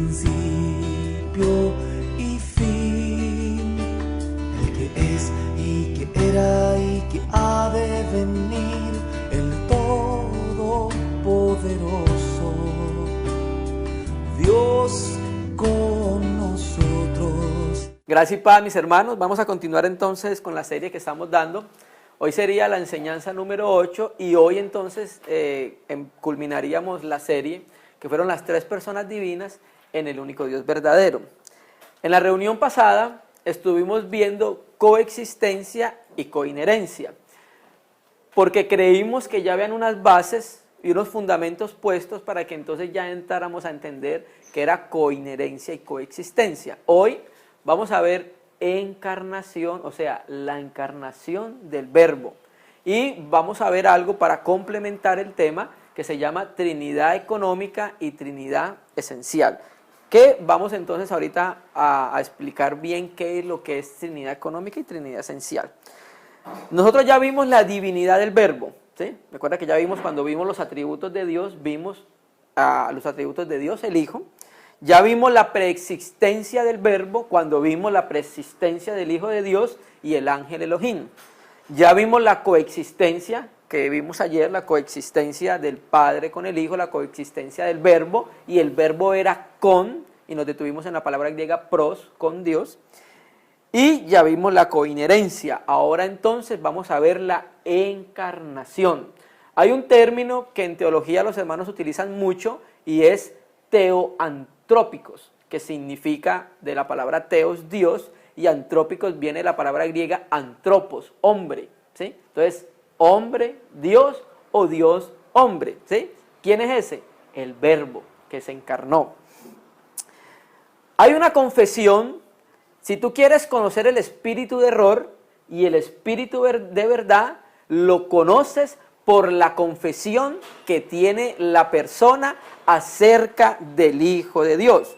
principio y fin, el que es y que era y que ha de venir, el Todopoderoso, Dios con nosotros. Gracias y paz, mis hermanos. Vamos a continuar entonces con la serie que estamos dando. Hoy sería la enseñanza número 8 y hoy entonces culminaríamos la serie que fueron las 3 personas divinas en el único Dios verdadero. En la reunión pasada estuvimos viendo coexistencia y coinherencia, porque creímos que ya habían unas bases y unos fundamentos puestos para que entonces ya entráramos a entender que era coinherencia y coexistencia. Hoy vamos a ver encarnación, o sea, la encarnación del Verbo. Y vamos a ver algo para complementar el tema que se llama Trinidad económica y Trinidad esencial. Que vamos entonces ahorita a explicar bien qué es lo que es Trinidad económica y Trinidad esencial. Nosotros ya vimos la divinidad del Verbo, ¿sí? Recuerda que ya vimos cuando vimos los atributos de Dios, vimos los atributos de Dios, el Hijo. Ya vimos la preexistencia del Verbo cuando vimos la preexistencia del Hijo de Dios y el ángel Elohim. Ya vimos la coexistencia que vimos ayer, la coexistencia del Padre con el Hijo, la coexistencia del Verbo, y el Verbo era con, y nos detuvimos en la palabra griega pros, con Dios. Y ya vimos la coinherencia. Ahora entonces vamos a ver la encarnación. Hay un término que en teología los hermanos utilizan mucho y es teoantrópicos, que significa de la palabra teos, Dios, y antrópicos viene de la palabra griega antropos, hombre, ¿sí? Entonces, hombre, Dios o Dios, hombre, ¿sí? ¿Quién es ese? El Verbo que se encarnó. Hay una confesión, si tú quieres conocer el espíritu de error y el espíritu de verdad, lo conoces por la confesión que tiene la persona acerca del Hijo de Dios.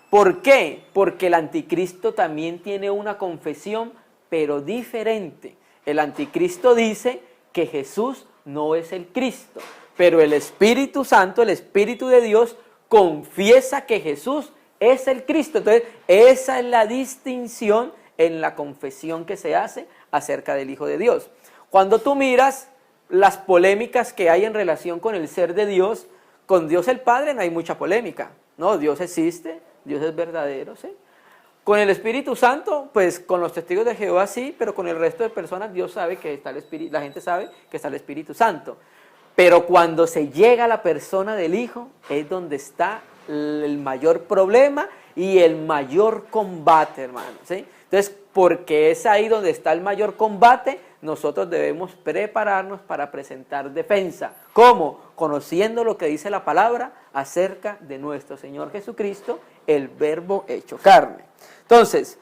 ¿Por qué? Porque el anticristo también tiene una confesión, pero diferente. El anticristo dice que Jesús no es el Cristo, pero el Espíritu Santo, el Espíritu de Dios, confiesa que Jesús es el Cristo. Entonces, esa es la distinción en la confesión que se hace acerca del Hijo de Dios. Cuando tú miras las polémicas que hay en relación con el ser de Dios, con Dios el Padre no hay mucha polémica, ¿no? Dios existe, Dios es verdadero, ¿sí? Con el Espíritu Santo, pues con los testigos de Jehová sí, pero con el resto de personas Dios sabe que está el Espíritu, la gente sabe que está el Espíritu Santo. Pero cuando se llega a la persona del Hijo, es donde está el mayor problema y el mayor combate, hermano, ¿sí? Entonces, porque es ahí donde está el mayor combate, nosotros debemos prepararnos para presentar defensa. ¿Cómo? Conociendo lo que dice la palabra acerca de nuestro Señor Jesucristo, el Verbo hecho carne. Entonces,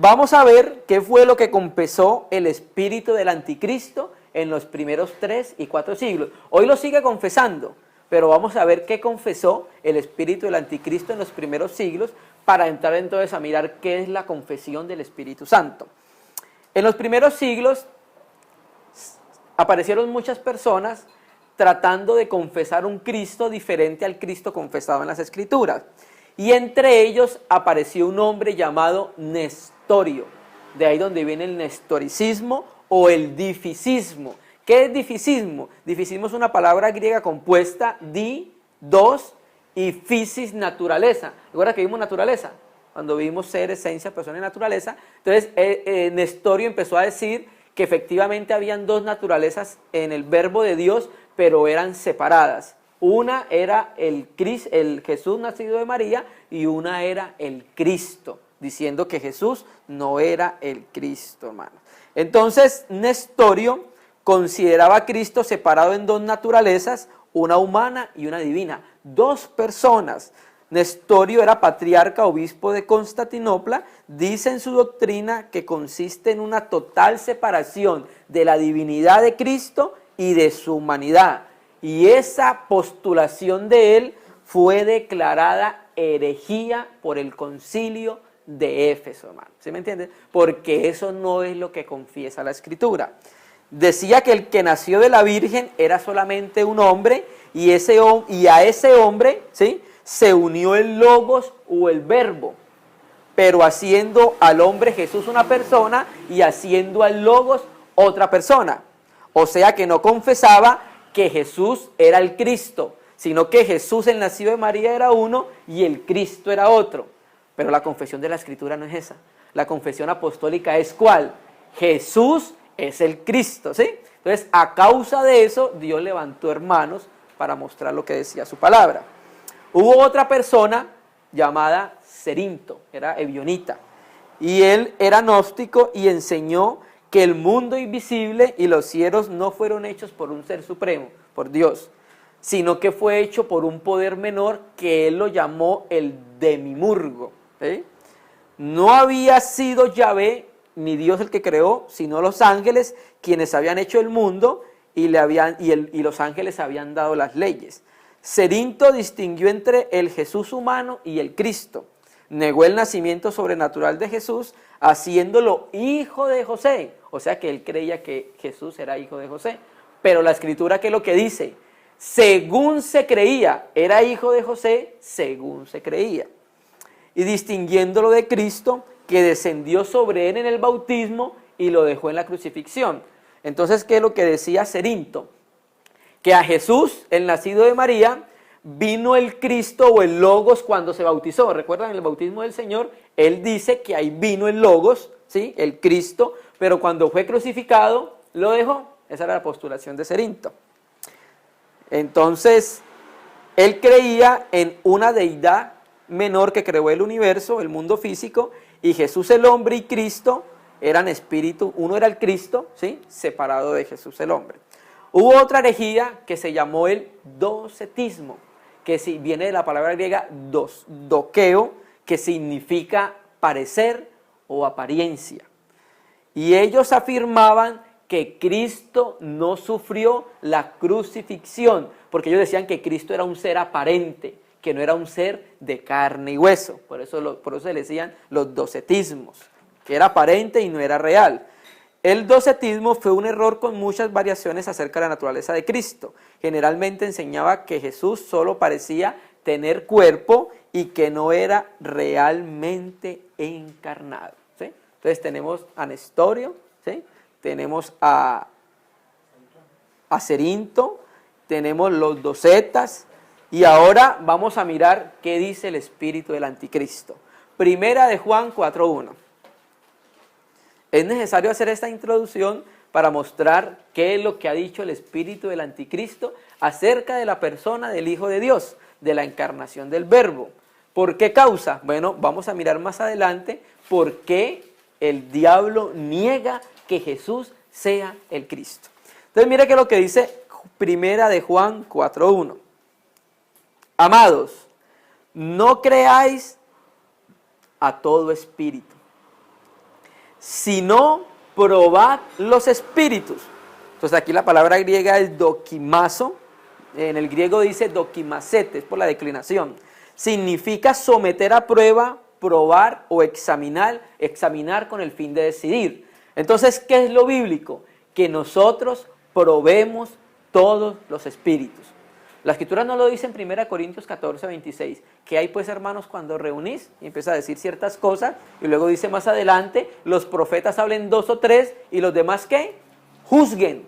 vamos a ver qué fue lo que confesó el espíritu del anticristo en los primeros 3 y 4 siglos. Hoy lo sigue confesando, pero vamos a ver qué confesó el espíritu del anticristo en los primeros siglos para entrar entonces a mirar qué es la confesión del Espíritu Santo. En los primeros siglos aparecieron muchas personas tratando de confesar un Cristo diferente al Cristo confesado en las Escrituras. Y entre ellos apareció un hombre llamado Nestorio. De ahí donde viene el nestoricismo o el dificismo. ¿Qué es dificismo? Dificismo es una palabra griega compuesta di, dos y physis, naturaleza. ¿Recuerda que vimos naturaleza? Cuando vimos ser, esencia, persona y naturaleza. Entonces Nestorio empezó a decir que efectivamente habían 2 naturalezas en el Verbo de Dios, pero eran separadas. Una era el Jesús nacido de María y una era el Cristo, diciendo que Jesús no era el Cristo, hermano. Entonces, Nestorio consideraba a Cristo separado en 2 naturalezas, una humana y una divina, 2 personas. Nestorio era patriarca, obispo de Constantinopla, dice en su doctrina que consiste en una total separación de la divinidad de Cristo y de su humanidad. Y esa postulación de él fue declarada herejía por el concilio de Éfeso, hermano. ¿Sí me entienden? Porque eso no es lo que confiesa la Escritura. Decía que el que nació de la Virgen era solamente un hombre y a ese hombre, ¿sí?, se unió el Logos o el verbo, pero haciendo al hombre Jesús una persona y haciendo al logos otra persona. O sea que no confesaba que Jesús era el Cristo, sino que Jesús, el nacido de María, era uno y el Cristo era otro. Pero la confesión de la Escritura no es esa. La confesión apostólica es ¿cuál? Jesús es el Cristo, ¿sí? Entonces, a causa de eso, Dios levantó hermanos para mostrar lo que decía su palabra. Hubo otra persona llamada Cerinto, era ebionita, y él era gnóstico y enseñó que el mundo invisible y los cielos no fueron hechos por un ser supremo, por Dios, sino que fue hecho por un poder menor que él lo llamó el Demimurgo, ¿sí? No había sido Yahvé ni Dios el que creó, sino los ángeles quienes habían hecho el mundo y los ángeles habían dado las leyes. Cerinto distinguió entre el Jesús humano y el Cristo. Negó el nacimiento sobrenatural de Jesús, haciéndolo hijo de José. O sea que él creía que Jesús era hijo de José. Pero la Escritura, ¿qué es lo que dice? Según se creía, era hijo de José, según se creía. Y distinguiéndolo de Cristo, que descendió sobre él en el bautismo y lo dejó en la crucifixión. Entonces, ¿qué es lo que decía Cerinto? Que a Jesús, el nacido de María, vino el Cristo o el Logos cuando se bautizó. ¿Recuerdan el bautismo del Señor? Él dice que ahí vino el Logos, ¿sí? El Cristo, pero cuando fue crucificado, lo dejó. Esa era la postulación de Cerinto. Entonces, él creía en una deidad menor que creó el universo, el mundo físico, y Jesús el hombre y Cristo eran espíritu, uno era el Cristo, ¿sí? Separado de Jesús el hombre. Hubo otra herejía que se llamó el docetismo, que viene de la palabra griega dokeo, que significa parecer o apariencia. Y ellos afirmaban que Cristo no sufrió la crucifixión, porque ellos decían que Cristo era un ser aparente, que no era un ser de carne y hueso. Por eso se le decían los docetismos, que era aparente y no era real. El docetismo fue un error con muchas variaciones acerca de la naturaleza de Cristo. Generalmente enseñaba que Jesús solo parecía tener cuerpo y que no era realmente encarnado, ¿sí? Entonces tenemos a Nestorio, ¿sí? Tenemos a Cerinto, tenemos los docetas, y ahora vamos a mirar qué dice el espíritu del anticristo. Primera de Juan 4:1. Es necesario hacer esta introducción para mostrar qué es lo que ha dicho el espíritu del anticristo acerca de la persona del Hijo de Dios, de la encarnación del Verbo. ¿Por qué causa? Bueno, vamos a mirar más adelante por qué el diablo niega que Jesús sea el Cristo. Entonces mire qué es lo que dice Primera de Juan 4:1. Amados, no creáis a todo espíritu, sino probad los espíritus. Entonces aquí la palabra griega es dokimazo, en el griego dice dokimasete, es por la declinación. Significa someter a prueba, probar o examinar con el fin de decidir. Entonces, ¿qué es lo bíblico? Que nosotros probemos todos los espíritus. La Escritura no lo dice en 1 Corintios 14:26, que hay pues hermanos cuando reunís, y empieza a decir ciertas cosas, y luego dice más adelante, los profetas hablen 2 o 3, y los demás ¿qué? Juzguen.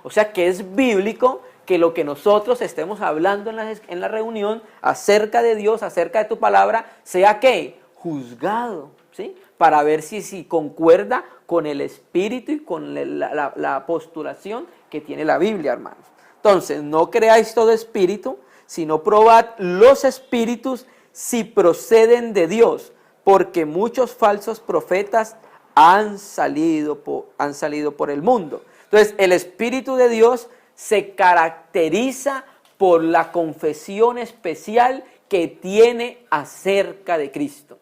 O sea que es bíblico que lo que nosotros estemos hablando en la reunión acerca de Dios, acerca de tu palabra, sea ¿qué? Juzgado, ¿sí? Para ver si concuerda con el espíritu y con la postulación que tiene la Biblia, hermanos. Entonces, no creáis todo espíritu, sino probad los espíritus si proceden de Dios, porque muchos falsos profetas han salido por el mundo. Entonces, el Espíritu de Dios se caracteriza por la confesión especial que tiene acerca de Cristo.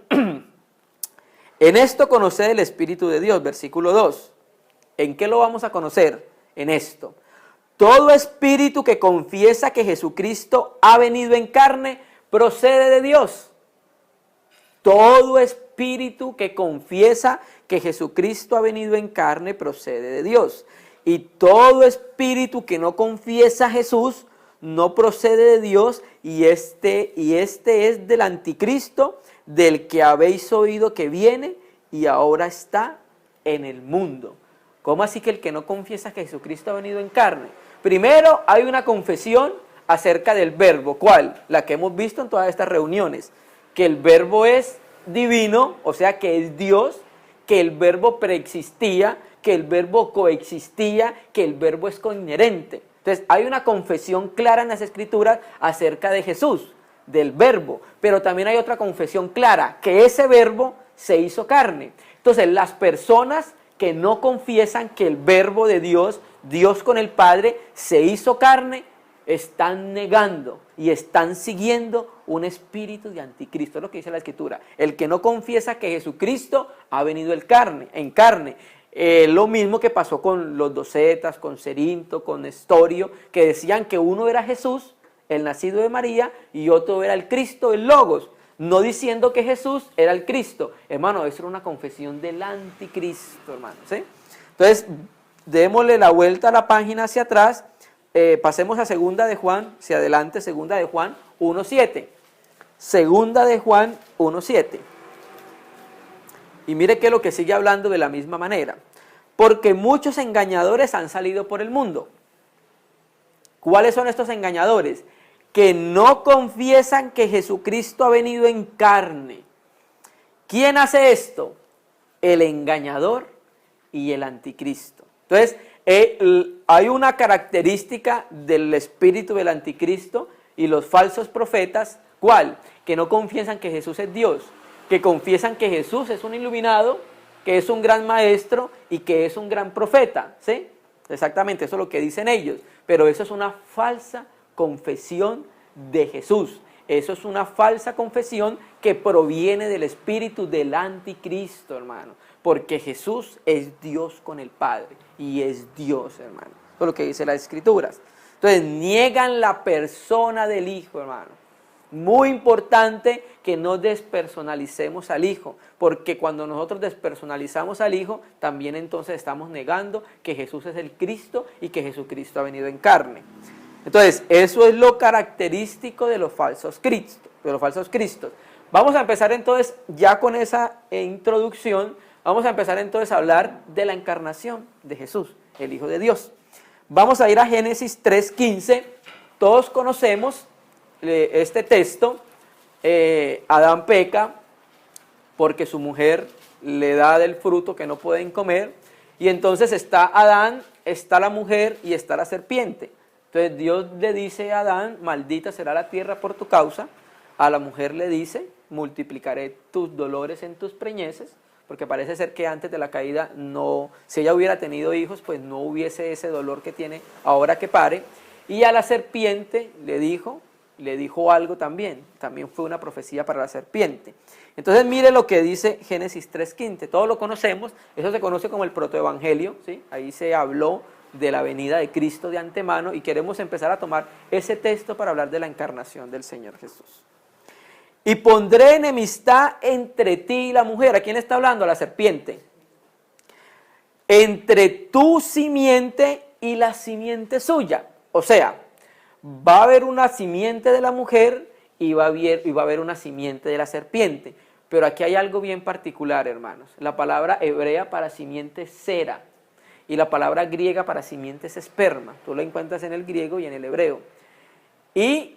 En esto conoced el Espíritu de Dios, versículo 2. ¿En qué lo vamos a conocer? En esto. Todo espíritu que confiesa que Jesucristo ha venido en carne procede de Dios. Todo espíritu que confiesa que Jesucristo ha venido en carne procede de Dios. Y todo espíritu que no confiesa a Jesús no procede de Dios, y este es del anticristo, del que habéis oído que viene y ahora está en el mundo. ¿Cómo así que el que no confiesa que Jesucristo ha venido en carne? Primero hay una confesión acerca del verbo. ¿Cuál? La que hemos visto en todas estas reuniones. Que el verbo es divino, o sea que es Dios, que el verbo preexistía, que el verbo coexistía, que el verbo es coinherente. Entonces hay una confesión clara en las Escrituras acerca de Jesús, del verbo, pero también hay otra confesión clara, que ese verbo se hizo carne. Entonces las personas que no confiesan que el verbo de Dios, Dios con el Padre, se hizo carne, están negando y están siguiendo un espíritu de anticristo. Es lo que dice la Escritura. El que no confiesa que Jesucristo ha venido en carne. Lo mismo que pasó con los docetas, con Cerinto, con Nestorio, que decían que uno era Jesús, el nacido de María, y otro era el Cristo, el Logos, no diciendo que Jesús era el Cristo. Hermano, eso era una confesión del anticristo, hermano, ¿sí? Entonces, démosle la vuelta a la página hacia atrás, pasemos a segunda de Juan, hacia adelante, segunda de Juan 1:7. Segunda de Juan 1:7. Y mire que lo que sigue hablando de la misma manera. Porque muchos engañadores han salido por el mundo. ¿Cuáles son estos engañadores? Que no confiesan que Jesucristo ha venido en carne. ¿Quién hace esto? El engañador y el anticristo. Entonces, hay una característica del espíritu del anticristo y los falsos profetas. ¿Cuál? Que no confiesan que Jesús es Dios, que confiesan que Jesús es un iluminado, que es un gran maestro y que es un gran profeta, ¿sí? Exactamente, eso es lo que dicen ellos, pero eso es una falsa confesión de Jesús. Eso es una falsa confesión que proviene del espíritu del anticristo, hermano, porque Jesús es Dios con el Padre y es Dios, hermano. Eso es lo que dice las Escrituras. Entonces, niegan la persona del Hijo, hermano. Muy importante que no despersonalicemos al Hijo, porque cuando nosotros despersonalizamos al Hijo, también entonces estamos negando que Jesús es el Cristo y que Jesucristo ha venido en carne. Entonces, eso es lo característico de los falsos cristos. Vamos a empezar entonces, ya con esa introducción, vamos a empezar entonces a hablar de la encarnación de Jesús, el Hijo de Dios. Vamos a ir a Génesis 3:15. Todos conocemos este texto. Adán peca porque su mujer le da del fruto que no pueden comer, y entonces está Adán, está la mujer y está la serpiente. Entonces Dios le dice a Adán: maldita será la tierra por tu causa. A la mujer le dice: multiplicaré tus dolores en tus preñeces, porque parece ser que antes de la caída, si ella hubiera tenido hijos, pues no hubiese ese dolor que tiene ahora que pare. Y a la serpiente le dijo algo también fue una profecía para la serpiente. Entonces mire lo que dice Génesis 3:15, todos lo conocemos, eso se conoce como el protoevangelio, ¿sí? Ahí se habló de la venida de Cristo de antemano, y queremos empezar a tomar ese texto para hablar de la encarnación del Señor Jesús. Y pondré enemistad entre ti y la mujer. ¿A quién está hablando? A la serpiente. Entre tu simiente y la simiente suya. O sea, va a haber una simiente de la mujer y va a haber una simiente de la serpiente. Pero aquí hay algo bien particular, hermanos. La palabra hebrea para simiente es sera, y la palabra griega para simiente es esperma. Tú lo encuentras en el griego y en el hebreo. Y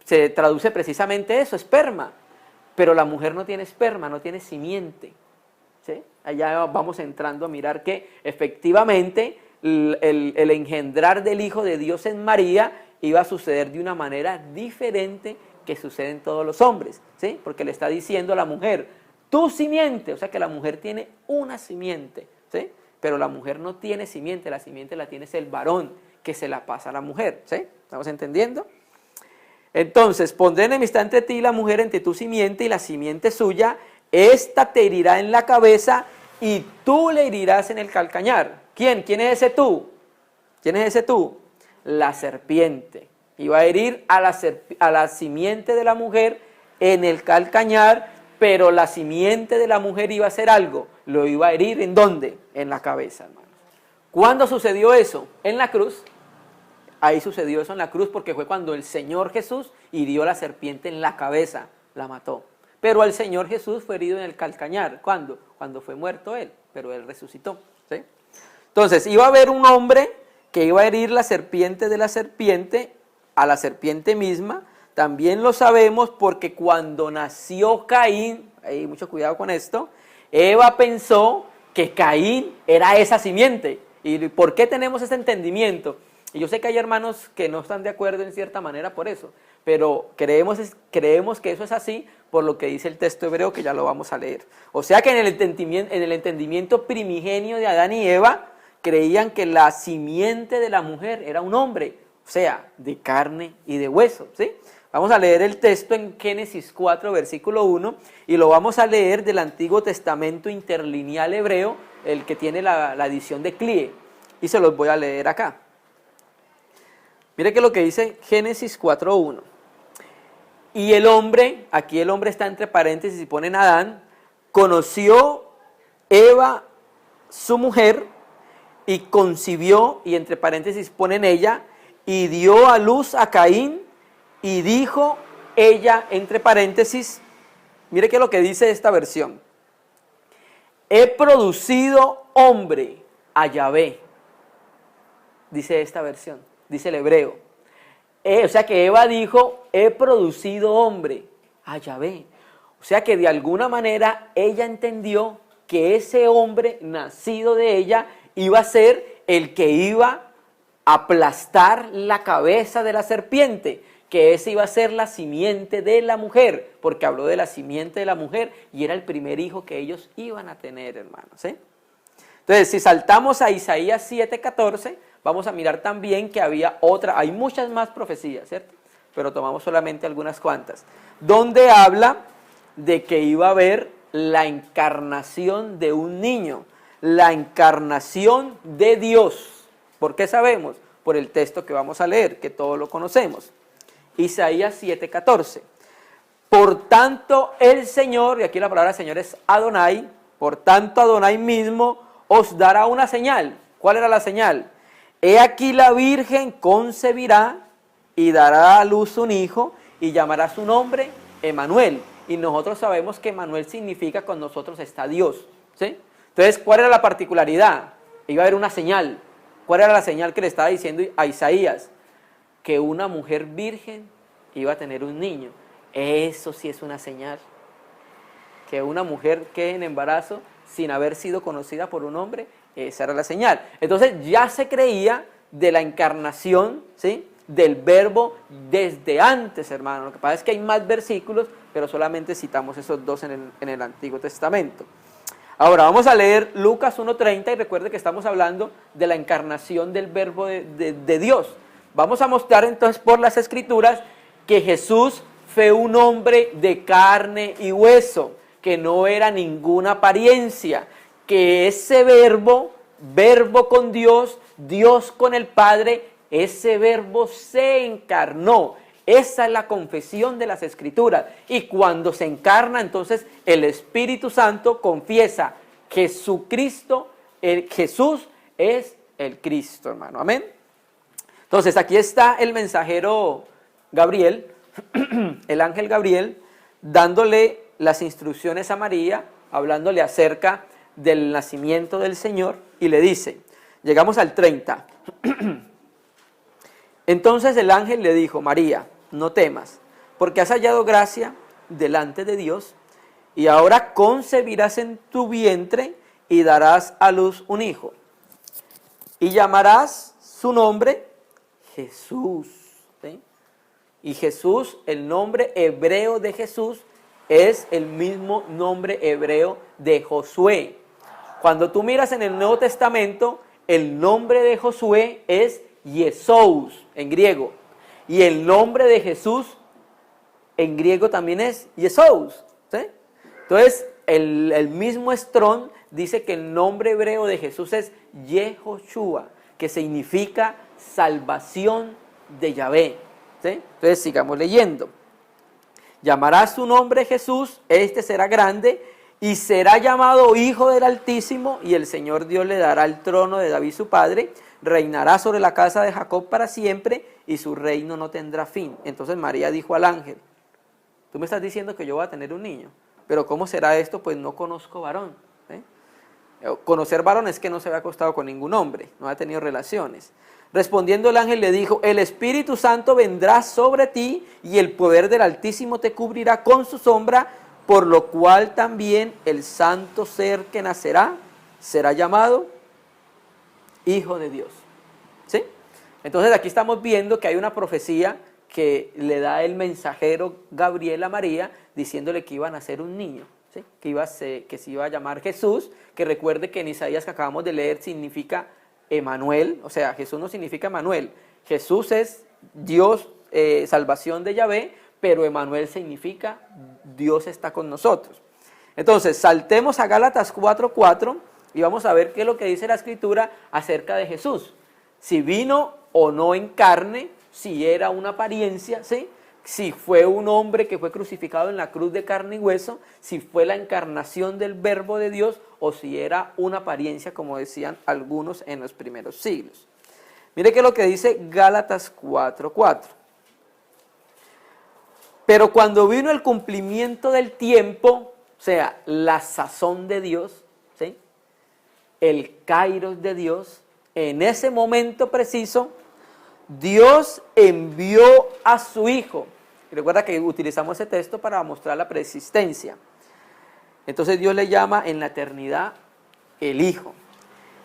se traduce precisamente eso, esperma. Pero la mujer no tiene esperma, no tiene simiente, ¿sí? Allá vamos entrando a mirar que efectivamente el engendrar del Hijo de Dios en María iba a suceder de una manera diferente que sucede en todos los hombres, ¿sí? Porque le está diciendo a la mujer: tu simiente, o sea que la mujer tiene una simiente, ¿sí? Pero la mujer no tiene simiente, la simiente la tiene el varón, que se la pasa a la mujer, ¿sí? ¿Estamos entendiendo? Entonces, pondré enemistad entre ti y la mujer, entre tu simiente y la simiente suya. Esta te herirá en la cabeza y tú le herirás en el calcañar. ¿Quién? ¿Quién es ese tú? ¿Quién es ese tú? La serpiente. Iba a herir a la simiente de la mujer en el calcañar, pero la simiente de la mujer iba a hacer algo. Lo iba a herir, ¿en dónde? En la cabeza, hermanos. ¿Cuándo sucedió eso? En la cruz. ahí sucedió eso en la cruz, porque fue cuando el Señor Jesús hirió a la serpiente en la cabeza, la mató. Pero al Señor Jesús fue herido en el calcañar. ¿Cuándo? Cuando fue muerto él, pero él resucitó, ¿sí? Entonces, iba a haber un hombre que iba a herir la serpiente de la serpiente, a la serpiente misma. También lo sabemos porque cuando nació Caín, hay mucho cuidado con esto, Eva pensó que Caín era esa simiente. ¿Y por qué tenemos ese entendimiento? Y yo sé que hay hermanos que no están de acuerdo en cierta manera por eso, pero creemos que eso es así por lo que dice el texto hebreo, que ya lo vamos a leer. O sea que en el entendimiento primigenio de Adán y Eva, creían que la simiente de la mujer era un hombre, o sea, de carne y de hueso, ¿sí? Vamos a leer el texto en Génesis 4, versículo 1, y lo vamos a leer del Antiguo Testamento interlineal hebreo, el que tiene la edición de Clie, y se los voy a leer acá. Mire que lo que dice Génesis 4, 1. Y el hombre, aquí el hombre está entre paréntesis y ponen Adán, conoció Eva, su mujer, y concibió, y entre paréntesis ponen ella, y dio a luz a Caín, y dijo ella, entre paréntesis, mire que lo que dice esta versión, he producido hombre a Yahvé, dice esta versión, dice el hebreo. O sea que Eva dijo, he producido hombre a Yahvé. O sea que de alguna manera ella entendió que ese hombre nacido de ella iba a ser el que iba a aplastar la cabeza de la serpiente, que ese iba a ser la simiente de la mujer, porque habló de la simiente de la mujer y era el primer hijo que ellos iban a tener, hermanos, ¿sí? Entonces, si saltamos a Isaías 7:14, vamos a mirar también que había otra, hay muchas más profecías, ¿cierto? Pero tomamos solamente algunas cuantas, donde habla de que iba a haber la encarnación de un niño, la encarnación de Dios. ¿Por qué sabemos? Por el texto que vamos a leer, que todos lo conocemos. Isaías 7:14. Por tanto el Señor, y aquí la palabra Señor es Adonai, por tanto Adonai mismo os dará una señal. ¿Cuál era la señal? He aquí la Virgen concebirá y dará a luz un hijo y llamará su nombre Emanuel. Y nosotros sabemos que Emanuel significa con nosotros está Dios, ¿sí? Entonces, ¿cuál era la particularidad? Iba a haber una señal. ¿Cuál era la señal que le estaba diciendo a Isaías? Que una mujer virgen iba a tener un niño. Eso sí es una señal. Que una mujer quede en embarazo sin haber sido conocida por un hombre, esa era la señal. Entonces ya se creía de la encarnación, ¿sí?, del verbo desde antes, hermano. Lo que pasa es que hay más versículos, pero solamente citamos esos dos en el Antiguo Testamento. Ahora vamos a leer Lucas 1:30 y recuerde que estamos hablando de la encarnación del verbo de Dios. Vamos a mostrar entonces por las Escrituras que Jesús fue un hombre de carne y hueso, que no era ninguna apariencia, que ese verbo con Dios, Dios con el Padre, ese verbo se encarnó. Esa es la confesión de las Escrituras. Y cuando se encarna, entonces el Espíritu Santo confiesa: Jesucristo, Jesús es el Cristo, hermano. Amén. Entonces aquí está el mensajero Gabriel, el ángel Gabriel, dándole las instrucciones a María, hablándole acerca del nacimiento del Señor, y le dice, llegamos al 30. Entonces el ángel le dijo: María, no temas, porque has hallado gracia delante de Dios, y ahora concebirás en tu vientre y darás a luz un hijo, y llamarás su nombre Jesús, ¿sí? Y Jesús, el nombre hebreo de Jesús, es el mismo nombre hebreo de Josué. Cuando tú miras en el Nuevo Testamento, el nombre de Josué es Yesous en griego, y el nombre de Jesús en griego también es Yesous, ¿sí? Entonces el mismo Strong dice que el nombre hebreo de Jesús es Yehoshua, que significa salvación de Yahvé, ¿sí? Entonces sigamos leyendo. Llamará su nombre Jesús, este será grande y será llamado Hijo del Altísimo, y el Señor Dios le dará el trono de David su padre, reinará sobre la casa de Jacob para siempre y su reino no tendrá fin. Entonces María dijo al ángel, tú me estás diciendo que yo voy a tener un niño, pero ¿cómo será esto? Pues no conozco varón. Conocer varón es que no se había acostado con ningún hombre, no ha tenido relaciones. Respondiendo el ángel le dijo, el Espíritu Santo vendrá sobre ti y el poder del Altísimo te cubrirá con su sombra, por lo cual también el santo ser que nacerá será llamado Hijo de Dios. ¿Sí? Entonces aquí estamos viendo que hay una profecía que le da el mensajero Gabriel a María diciéndole que iba a nacer un niño, ¿sí? Que se iba a llamar Jesús, que recuerde que en Isaías que acabamos de leer significa Emanuel, o sea, Jesús no significa Emanuel, Jesús es Dios, salvación de Yahvé, pero Emanuel significa Dios está con nosotros. Entonces, saltemos a Gálatas 4:4 y vamos a ver qué es lo que dice la Escritura acerca de Jesús. Si vino o no en carne, si era una apariencia, ¿sí? Si fue un hombre que fue crucificado en la cruz de carne y hueso, si fue la encarnación del Verbo de Dios o si era una apariencia, como decían algunos en los primeros siglos. Mire qué es lo que dice Gálatas 4:4. Pero cuando vino el cumplimiento del tiempo, o sea, la sazón de Dios, ¿sí? El kairos de Dios, en ese momento preciso, Dios envió a su Hijo. Y recuerda que utilizamos ese texto para mostrar la preexistencia. Entonces Dios le llama en la eternidad el Hijo.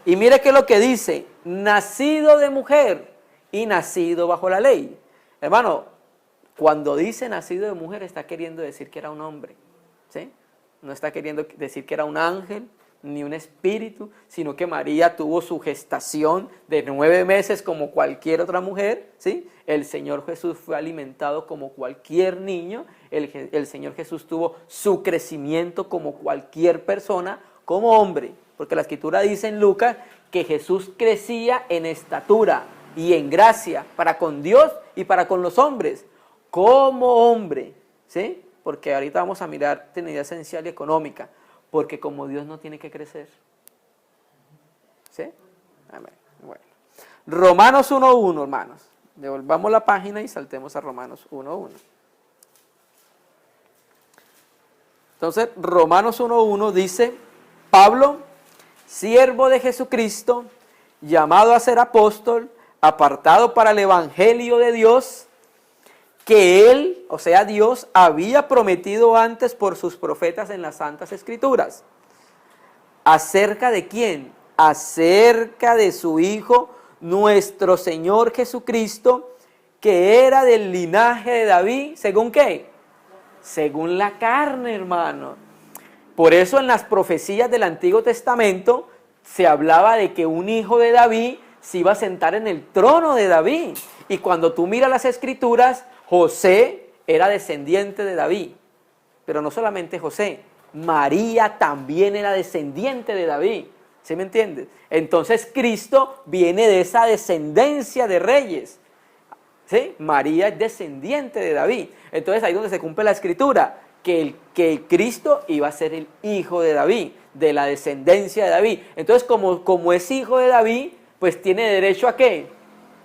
Y mire qué es lo que dice, nacido de mujer y nacido bajo la ley. Hermano, cuando dice nacido de mujer está queriendo decir que era un hombre, ¿sí? No está queriendo decir que era un ángel, ni un espíritu, sino que María tuvo su gestación de 9 meses como cualquier otra mujer, ¿sí? El Señor Jesús fue alimentado como cualquier niño, el Señor Jesús tuvo su crecimiento como cualquier persona, como hombre, porque la Escritura dice en Lucas que Jesús crecía en estatura y en gracia para con Dios y para con los hombres, como hombre, ¿sí? Porque ahorita vamos a mirar tenería esencial y económica, porque como Dios no tiene que crecer. ¿Sí? Amén. Bueno. Romanos 1:1, hermanos. Devolvamos la página y saltemos a Romanos 1:1. Entonces, Romanos 1:1 dice, Pablo, siervo de Jesucristo, llamado a ser apóstol, apartado para el evangelio de Dios, que él, o sea Dios, había prometido antes por sus profetas en las Santas Escrituras. ¿Acerca de quién? Acerca de su Hijo, nuestro Señor Jesucristo, que era del linaje de David, ¿según qué? Según la carne, hermano. Por eso en las profecías del Antiguo Testamento se hablaba de que un hijo de David se iba a sentar en el trono de David. Y cuando tú miras las Escrituras, José era descendiente de David, pero no solamente José, María también era descendiente de David, ¿sí me entiendes? Entonces Cristo viene de esa descendencia de reyes, ¿sí? María es descendiente de David, entonces ahí es donde se cumple la Escritura, que Cristo iba a ser el hijo de David, de la descendencia de David. Entonces como es hijo de David, pues tiene derecho ¿a qué?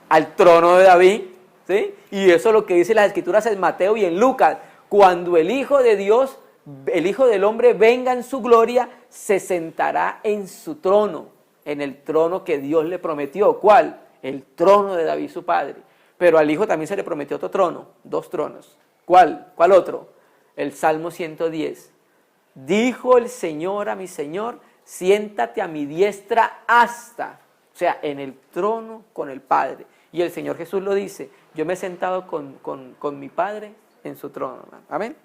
Al trono de David. ¿Sí? Y eso es lo que dice las Escrituras en Mateo y en Lucas. Cuando el Hijo de Dios, el Hijo del Hombre venga en su gloria, se sentará en su trono, en el trono que Dios le prometió. ¿Cuál? El trono de David su padre. Pero al Hijo también se le prometió otro trono, 2 tronos. ¿Cuál? ¿Cuál otro? El Salmo 110. Dijo el Señor a mi Señor, siéntate a mi diestra hasta, o sea, en el trono con el Padre. Y el Señor Jesús lo dice, yo me he sentado con mi Padre en su trono. Amén.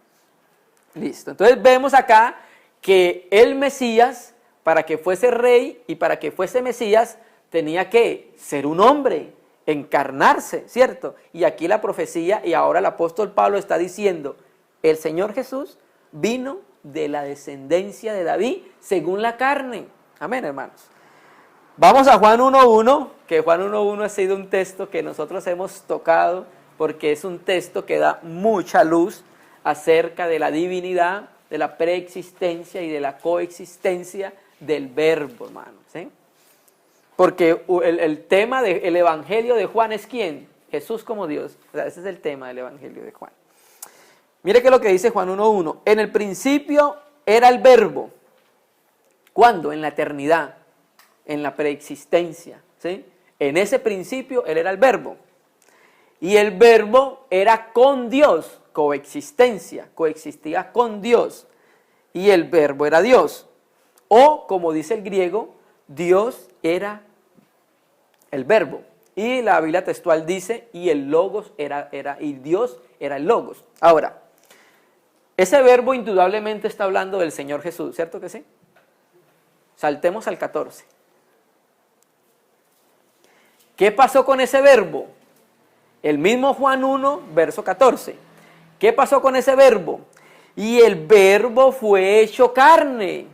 Listo. Entonces vemos acá que el Mesías, para que fuese rey y para que fuese Mesías, tenía que ser un hombre, encarnarse, ¿cierto? Y aquí la profecía, y ahora el apóstol Pablo está diciendo, el Señor Jesús vino de la descendencia de David según la carne. Amén, hermanos. Vamos a Juan 1:1, que Juan 1:1 ha sido un texto que nosotros hemos tocado porque es un texto que da mucha luz acerca de la divinidad, de la preexistencia y de la coexistencia del Verbo, hermano, ¿sí? Porque el tema del Evangelio de Juan es ¿quién? Jesús como Dios. O sea, ese es el tema del Evangelio de Juan. Mire que lo que dice Juan 1:1. En el principio era el verbo. ¿Cuándo? En la eternidad, en la preexistencia, ¿sí? En ese principio él era el verbo. Y el verbo era con Dios, coexistencia, coexistía con Dios. Y el verbo era Dios. O, como dice el griego, Dios era el verbo. Y la Biblia textual dice, y el logos y Dios era el logos. Ahora, ese verbo indudablemente está hablando del Señor Jesús, ¿cierto que sí? Saltemos al 14. ¿Qué pasó con ese verbo? El mismo Juan 1, verso 14. ¿Qué pasó con ese verbo? Y el verbo fue hecho carne.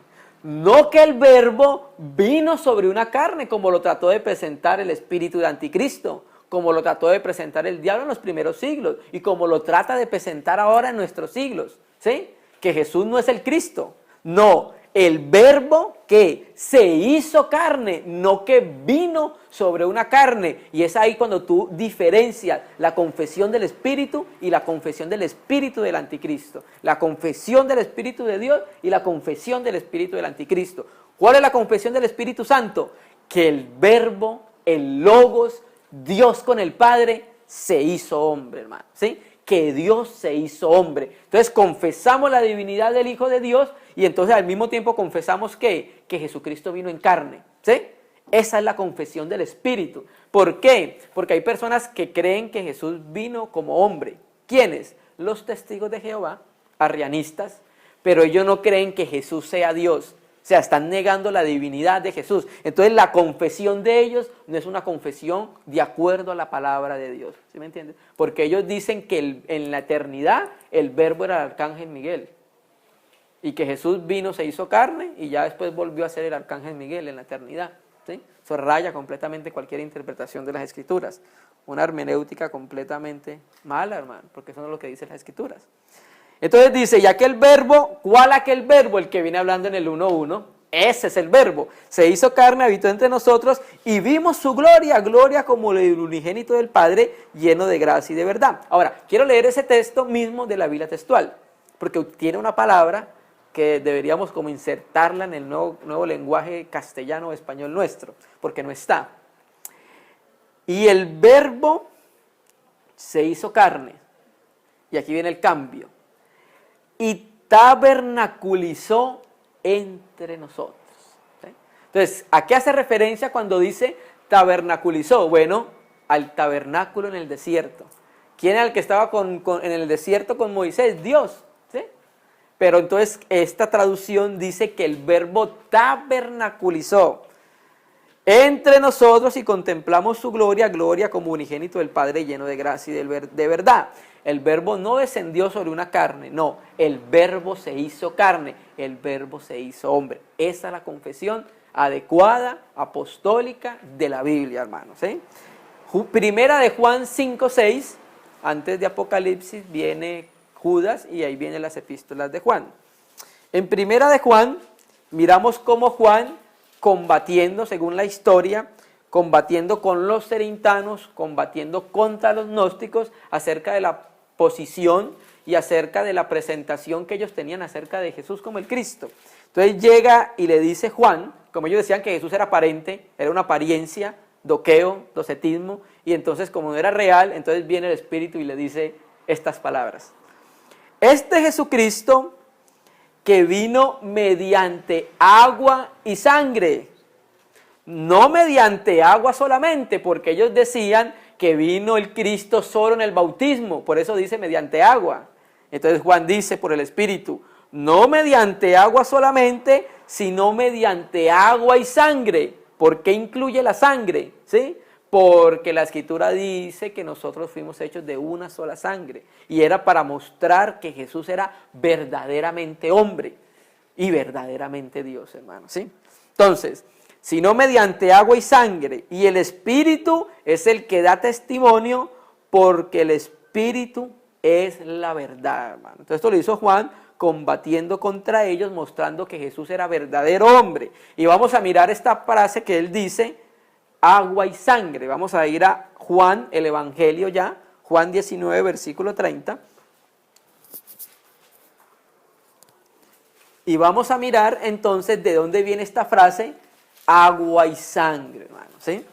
No que el verbo vino sobre una carne, como lo trató de presentar el espíritu de Anticristo, como lo trató de presentar el diablo en los primeros siglos, y como lo trata de presentar ahora en nuestros siglos, ¿sí? Que Jesús no es el Cristo. No, el verbo que se hizo carne, no que vino sobre una carne. Y es ahí cuando tú diferencias la confesión del Espíritu y la confesión del Espíritu del Anticristo. La confesión del Espíritu de Dios y la confesión del Espíritu del Anticristo. ¿Cuál es la confesión del Espíritu Santo? Que el verbo, el logos, Dios con el Padre, se hizo hombre, hermano, ¿sí? Que Dios se hizo hombre. Entonces confesamos la divinidad del Hijo de Dios y entonces al mismo tiempo confesamos que Jesucristo vino en carne, ¿sí? Esa es la confesión del Espíritu. ¿Por qué? Porque hay personas que creen que Jesús vino como hombre. ¿Quiénes? Los testigos de Jehová, arrianistas, pero ellos no creen que Jesús sea Dios. O sea, están negando la divinidad de Jesús. Entonces la confesión de ellos no es una confesión de acuerdo a la palabra de Dios. ¿Sí me entiendes? Porque ellos dicen que en la eternidad el verbo era el arcángel Miguel. Y que Jesús vino, se hizo carne y ya después volvió a ser el arcángel Miguel en la eternidad. ¿Sí? Eso raya completamente cualquier interpretación de las Escrituras. Una hermenéutica completamente mala, hermano, porque eso no es lo que dicen las Escrituras. Entonces dice, y aquel verbo, ¿cuál aquel verbo? El que viene hablando en el 1:1, ese es el verbo. Se hizo carne, habitó entre nosotros y vimos su gloria, gloria como el unigénito del Padre, lleno de gracia y de verdad. Ahora, quiero leer ese texto mismo de la Biblia textual, porque tiene una palabra que deberíamos como insertarla en el nuevo lenguaje castellano o español nuestro, porque no está. Y el verbo se hizo carne, y aquí viene el cambio. Y tabernaculizó entre nosotros. ¿Sí? Entonces, ¿a qué hace referencia cuando dice tabernaculizó? Bueno, al tabernáculo en el desierto. ¿Quién era el que estaba en el desierto con Moisés? Dios. ¿Sí? Pero entonces esta traducción dice que el verbo tabernaculizó entre nosotros y contemplamos su gloria, gloria como unigénito del Padre lleno de gracia y de verdad. El verbo no descendió sobre una carne, no, el verbo se hizo carne, el verbo se hizo hombre. Esa es la confesión adecuada, apostólica de la Biblia, hermanos. ¿Sí? Primera de Juan 5:6, antes de Apocalipsis viene Judas y ahí vienen las epístolas de Juan. En Primera de Juan, miramos cómo Juan, combatiendo, según la historia, combatiendo con los cerintanos, combatiendo contra los gnósticos, acerca de la posición y acerca de la presentación que ellos tenían acerca de Jesús como el Cristo. Entonces llega y le dice Juan, como ellos decían que Jesús era aparente, era una apariencia, doqueo, docetismo, y entonces como no era real, entonces viene el Espíritu y le dice estas palabras. Este Jesucristo que vino mediante agua y sangre, no mediante agua solamente, porque ellos decían que vino el Cristo solo en el bautismo, por eso dice mediante agua. Entonces Juan dice por el Espíritu, no mediante agua solamente, sino mediante agua y sangre. ¿Por qué incluye la sangre? ¿Sí? Porque la Escritura dice que nosotros fuimos hechos de una sola sangre, y era para mostrar que Jesús era verdaderamente hombre y verdaderamente Dios, hermano. ¿Sí? Entonces, sino mediante agua y sangre, y el Espíritu es el que da testimonio, porque el Espíritu es la verdad, hermano. Entonces esto lo hizo Juan, combatiendo contra ellos, mostrando que Jesús era verdadero hombre. Y vamos a mirar esta frase que él dice, agua y sangre. Vamos a ir a Juan, el Evangelio ya, Juan 19, versículo 30. Y vamos a mirar entonces de dónde viene esta frase, agua y sangre, hermanos, ¿sí?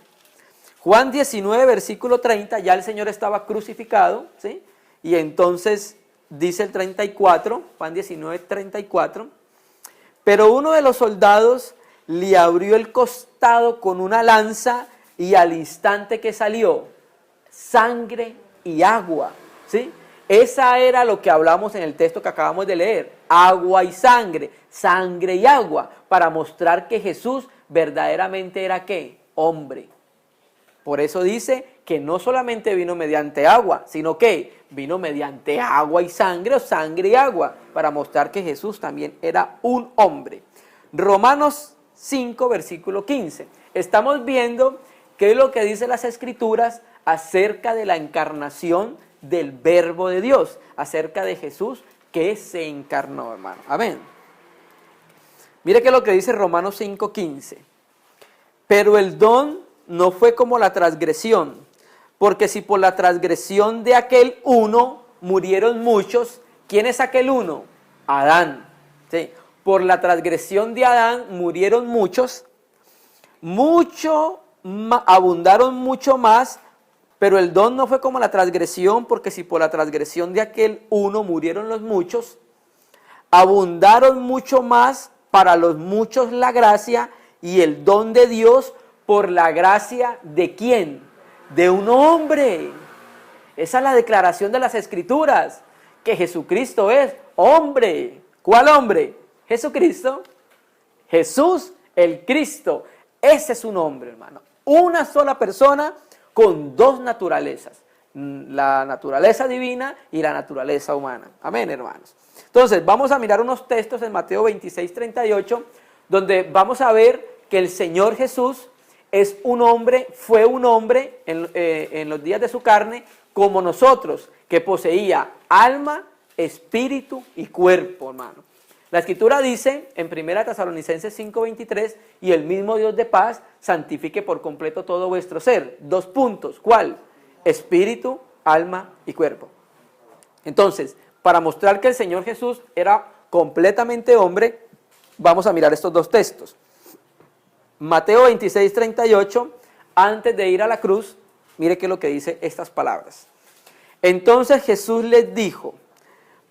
Juan 19, versículo 30, ya el Señor estaba crucificado, ¿sí? Y entonces dice el 34, Juan 19, 34, pero uno de los soldados le abrió el costado con una lanza y al instante que salió, sangre y agua, ¿sí? Esa era lo que hablamos en el texto que acabamos de leer, agua y sangre y agua, para mostrar que Jesús verdaderamente era ¿qué? Hombre. Por eso dice que no solamente vino mediante agua, sino que vino mediante agua y sangre o sangre y agua, para mostrar que Jesús también era un hombre. Romanos 5, versículo 15. Estamos viendo qué es lo que dicen las Escrituras acerca de la encarnación del Verbo de Dios, acerca de Jesús que se encarnó, hermano. Amén. Mire qué es lo que dice Romanos 5, 15. Pero el don no fue como la transgresión, porque si por la transgresión de aquel uno murieron muchos, ¿quién es aquel uno? Adán. ¿Sí? Por la transgresión de Adán murieron muchos, abundaron mucho más, pero el don no fue como la transgresión, porque si por la transgresión de aquel uno murieron los muchos, abundaron mucho más para los muchos la gracia y el don de Dios por la gracia de ¿quién? De un hombre. Esa es la declaración de las Escrituras, que Jesucristo es hombre. ¿Cuál hombre? Jesucristo. Jesús el Cristo. Ese es un hombre, hermano. Una sola persona con dos naturalezas, la naturaleza divina y la naturaleza humana. Amén, hermanos. Entonces, vamos a mirar unos textos en Mateo 26, 38, donde vamos a ver que el Señor Jesús es un hombre, fue un hombre en los días de su carne, como nosotros, que poseía alma, espíritu y cuerpo, hermano. La Escritura dice en 1 Tesalonicenses 5:23, y el mismo Dios de paz santifique por completo todo vuestro ser. 2 puntos, ¿cuál? Espíritu, alma y cuerpo. Entonces, para mostrar que el Señor Jesús era completamente hombre, vamos a mirar estos dos textos. Mateo 26:38, antes de ir a la cruz, mire qué es lo que dice estas palabras. Entonces Jesús les dijo: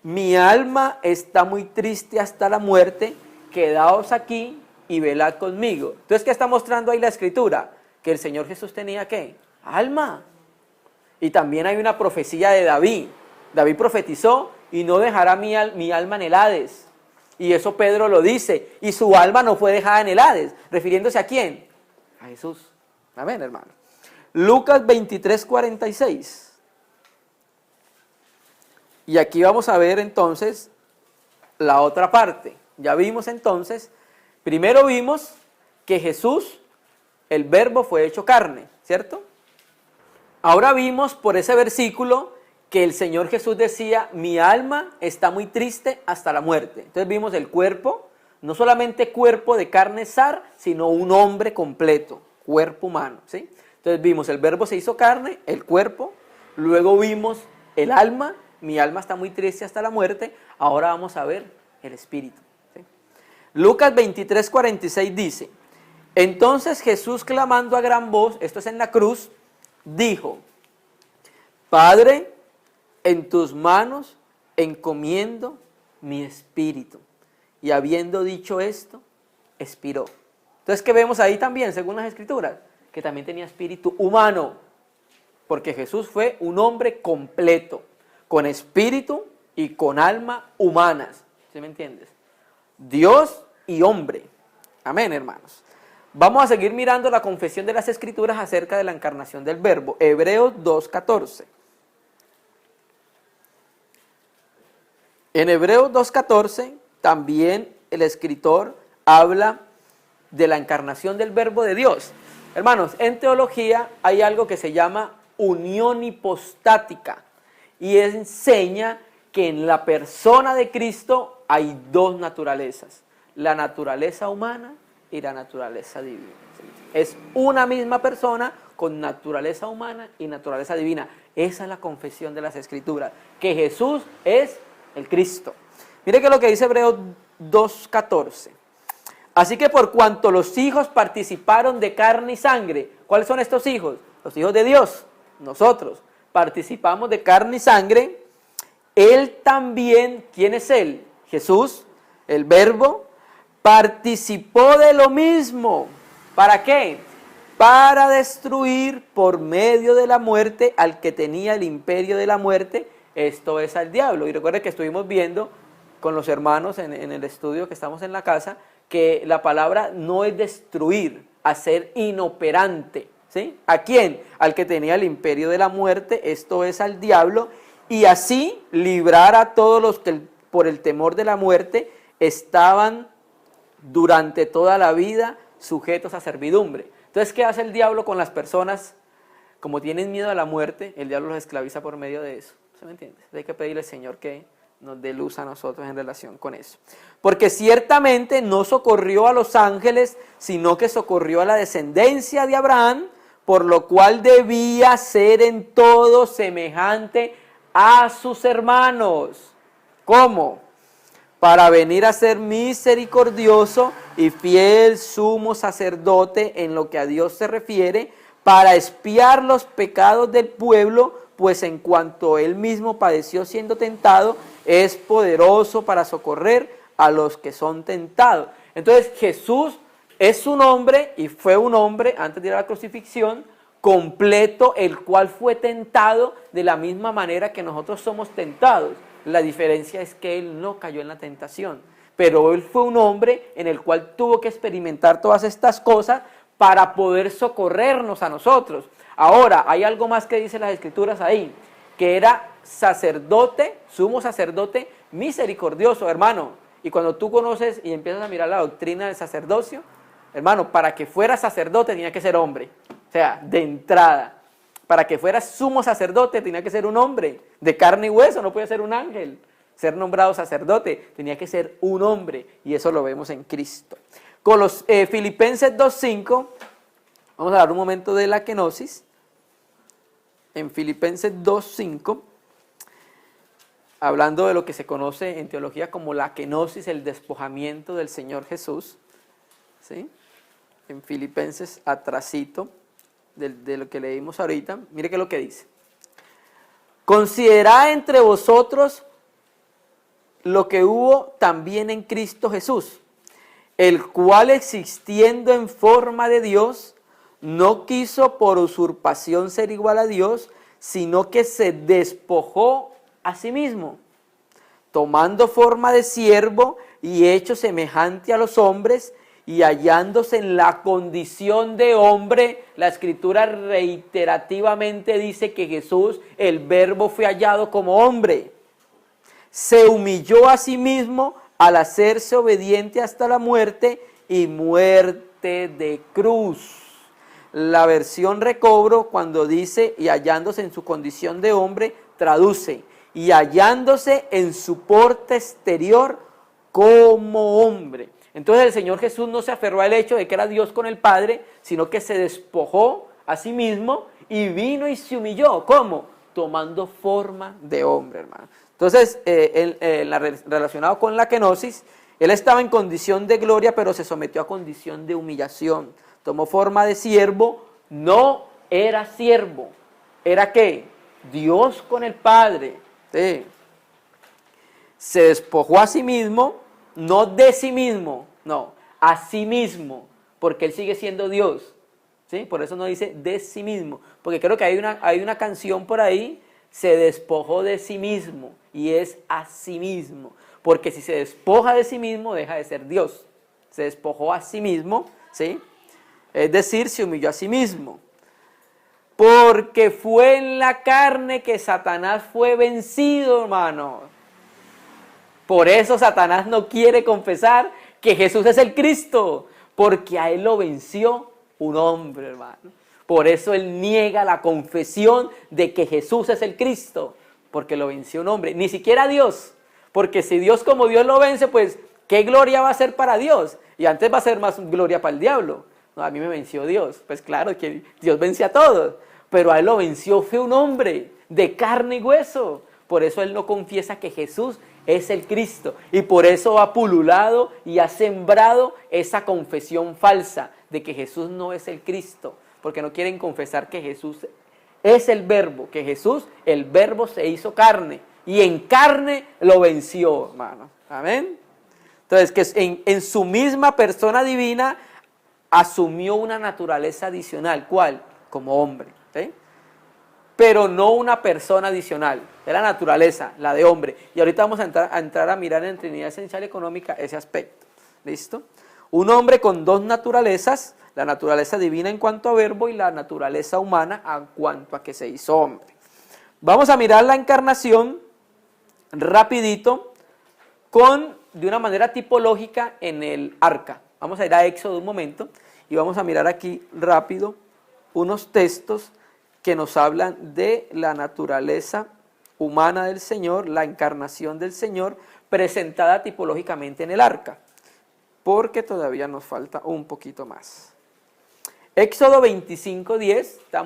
mi alma está muy triste hasta la muerte, quedaos aquí y velad conmigo. Entonces, ¿qué está mostrando ahí la Escritura? Que el Señor Jesús tenía ¿qué? Alma. Y también hay una profecía de David. David profetizó: y no dejará mi alma en el Hades. Y eso Pedro lo dice, y su alma no fue dejada en el Hades. ¿Refiriéndose a quién? A Jesús. Amén, hermano. Lucas 23:46. Y aquí vamos a ver entonces la otra parte. Ya vimos entonces, primero vimos que Jesús, el Verbo, fue hecho carne, ¿cierto? Ahora vimos por ese versículo que el Señor Jesús decía: mi alma está muy triste hasta la muerte. Entonces vimos el cuerpo, no solamente cuerpo de carne zar, sino un hombre completo, cuerpo humano, ¿sí? Entonces vimos el Verbo se hizo carne, el cuerpo, luego vimos el alma. Mi alma está muy triste hasta la muerte. Ahora vamos a ver el espíritu, ¿sí? Lucas 23:46 dice: entonces Jesús, clamando a gran voz, esto es en la cruz, dijo: Padre, en tus manos encomiendo mi espíritu. Y habiendo dicho esto, expiró. Entonces, ¿qué vemos ahí también, según las Escrituras? Que también tenía espíritu humano, porque Jesús fue un hombre completo, con espíritu y con alma humanas. ¿Sí me entiendes? Dios y hombre. Amén, hermanos. Vamos a seguir mirando la confesión de las Escrituras acerca de la encarnación del Verbo. Hebreos 2:14. En Hebreos 2:14 también el escritor habla de la encarnación del Verbo de Dios. Hermanos, en teología hay algo que se llama unión hipostática. Y enseña que en la persona de Cristo hay dos naturalezas: la naturaleza humana y la naturaleza divina. Es una misma persona con naturaleza humana y naturaleza divina. Esa es la confesión de las Escrituras, que Jesús es el Cristo. Mire que lo que dice Hebreos 2:14. Así que por cuanto los hijos participaron de carne y sangre, ¿cuáles son estos hijos? Los hijos de Dios, nosotros participamos de carne y sangre. Él también, ¿quién es Él? Jesús, el Verbo, participó de lo mismo. ¿Para qué? Para destruir por medio de la muerte al que tenía el imperio de la muerte, esto es al diablo. Y recuerden que estuvimos viendo con los hermanos en el estudio que estamos en la casa, que la palabra no es destruir, hacer inoperante, ¿sí? ¿A quién? Al que tenía el imperio de la muerte, esto es al diablo, y así librar a todos los que por el temor de la muerte estaban durante toda la vida sujetos a servidumbre. Entonces, ¿qué hace el diablo con las personas? Como tienen miedo a la muerte, el diablo los esclaviza por medio de eso. ¿Se me entiende? Hay que pedirle al Señor que nos dé luz a nosotros en relación con eso. Porque ciertamente no socorrió a los ángeles, sino que socorrió a la descendencia de Abraham, por lo cual debía ser en todo semejante a sus hermanos. ¿Cómo? Para venir a ser misericordioso y fiel sumo sacerdote en lo que a Dios se refiere, para expiar los pecados del pueblo, pues en cuanto él mismo padeció siendo tentado, es poderoso para socorrer a los que son tentados. Entonces Jesús es un hombre, y fue un hombre antes de ir a la crucifixión, completo, el cual fue tentado de la misma manera que nosotros somos tentados. La diferencia es que él no cayó en la tentación, pero él fue un hombre en el cual tuvo que experimentar todas estas cosas para poder socorrernos a nosotros. Ahora, hay algo más que dicen las Escrituras ahí, que era sacerdote, sumo sacerdote misericordioso, hermano. Y cuando tú conoces y empiezas a mirar la doctrina del sacerdocio, hermano, para que fuera sacerdote tenía que ser hombre. O sea, de entrada, para que fuera sumo sacerdote tenía que ser un hombre de carne y hueso, no podía ser un ángel. Ser nombrado sacerdote tenía que ser un hombre, y eso lo vemos en Cristo. Con los Filipenses 2:5, vamos a hablar un momento de la kenosis. En Filipenses 2:5, hablando de lo que se conoce en teología como la kenosis, el despojamiento del Señor Jesús, ¿sí? En Filipenses, atrasito de lo que leímos ahorita, mire qué es lo que dice. Considerad entre vosotros lo que hubo también en Cristo Jesús, el cual existiendo en forma de Dios, no quiso por usurpación ser igual a Dios, sino que se despojó a sí mismo, tomando forma de siervo y hecho semejante a los hombres, y hallándose en la condición de hombre. La Escritura reiterativamente dice que Jesús, el Verbo, fue hallado como hombre. Se humilló a sí mismo al hacerse obediente hasta la muerte, y muerte de cruz. La versión Recobro, cuando dice y hallándose en su condición de hombre, traduce y hallándose en su porte exterior como hombre. Entonces el Señor Jesús no se aferró al hecho de que era Dios con el Padre, sino que se despojó a sí mismo y vino y se humilló. ¿Cómo? Tomando forma de hombre, hermano. Entonces, relacionado con la kenosis, él estaba en condición de gloria, pero se sometió a condición de humillación. Tomó forma de siervo, no era siervo. ¿Era qué? Dios con el Padre. Sí. Se despojó a sí mismo, no de sí mismo, no, a sí mismo, porque él sigue siendo Dios. ¿Sí? Por eso no dice de sí mismo, porque creo que hay una canción por ahí, se despojó de sí mismo, y es a sí mismo, porque si se despoja de sí mismo, deja de ser Dios. Se despojó a sí mismo, ¿sí? Es decir, se humilló a sí mismo. Porque fue en la carne que Satanás fue vencido, hermano. Por eso Satanás no quiere confesar que Jesús es el Cristo, porque a él lo venció un hombre, hermano. Por eso él niega la confesión de que Jesús es el Cristo, porque lo venció un hombre, ni siquiera Dios. Porque si Dios como Dios lo vence, pues ¿qué gloria va a ser para Dios? Y antes va a ser más gloria para el diablo. No, a mí me venció Dios. Pues claro, que Dios vence a todos, pero a él lo venció fue un hombre de carne y hueso. Por eso él no confiesa que Jesús es el Cristo. Y por eso ha pululado y ha sembrado esa confesión falsa de que Jesús no es el Cristo. Porque no quieren confesar que Jesús es el Verbo, que Jesús, el Verbo se hizo carne. Y en carne lo venció, hermano. Amén. Entonces, que en su misma persona divina asumió una naturaleza adicional. ¿Cuál? Como hombre. ¿Sí? Pero no una persona adicional, es la naturaleza, la de hombre. Y ahorita vamos a entrar a mirar en Trinidad Esencial Económica ese aspecto. ¿Listo? Un hombre con dos naturalezas, la naturaleza divina en cuanto a verbo y la naturaleza humana en cuanto a que se hizo hombre. Vamos a mirar la encarnación rapidito de una manera tipológica en el arca. Vamos a ir a Éxodo un momento y vamos a mirar aquí rápido unos textos que nos hablan de la naturaleza humana del Señor, la encarnación del Señor, presentada tipológicamente en el arca, porque todavía nos falta un poquito más. Éxodo 25:10, está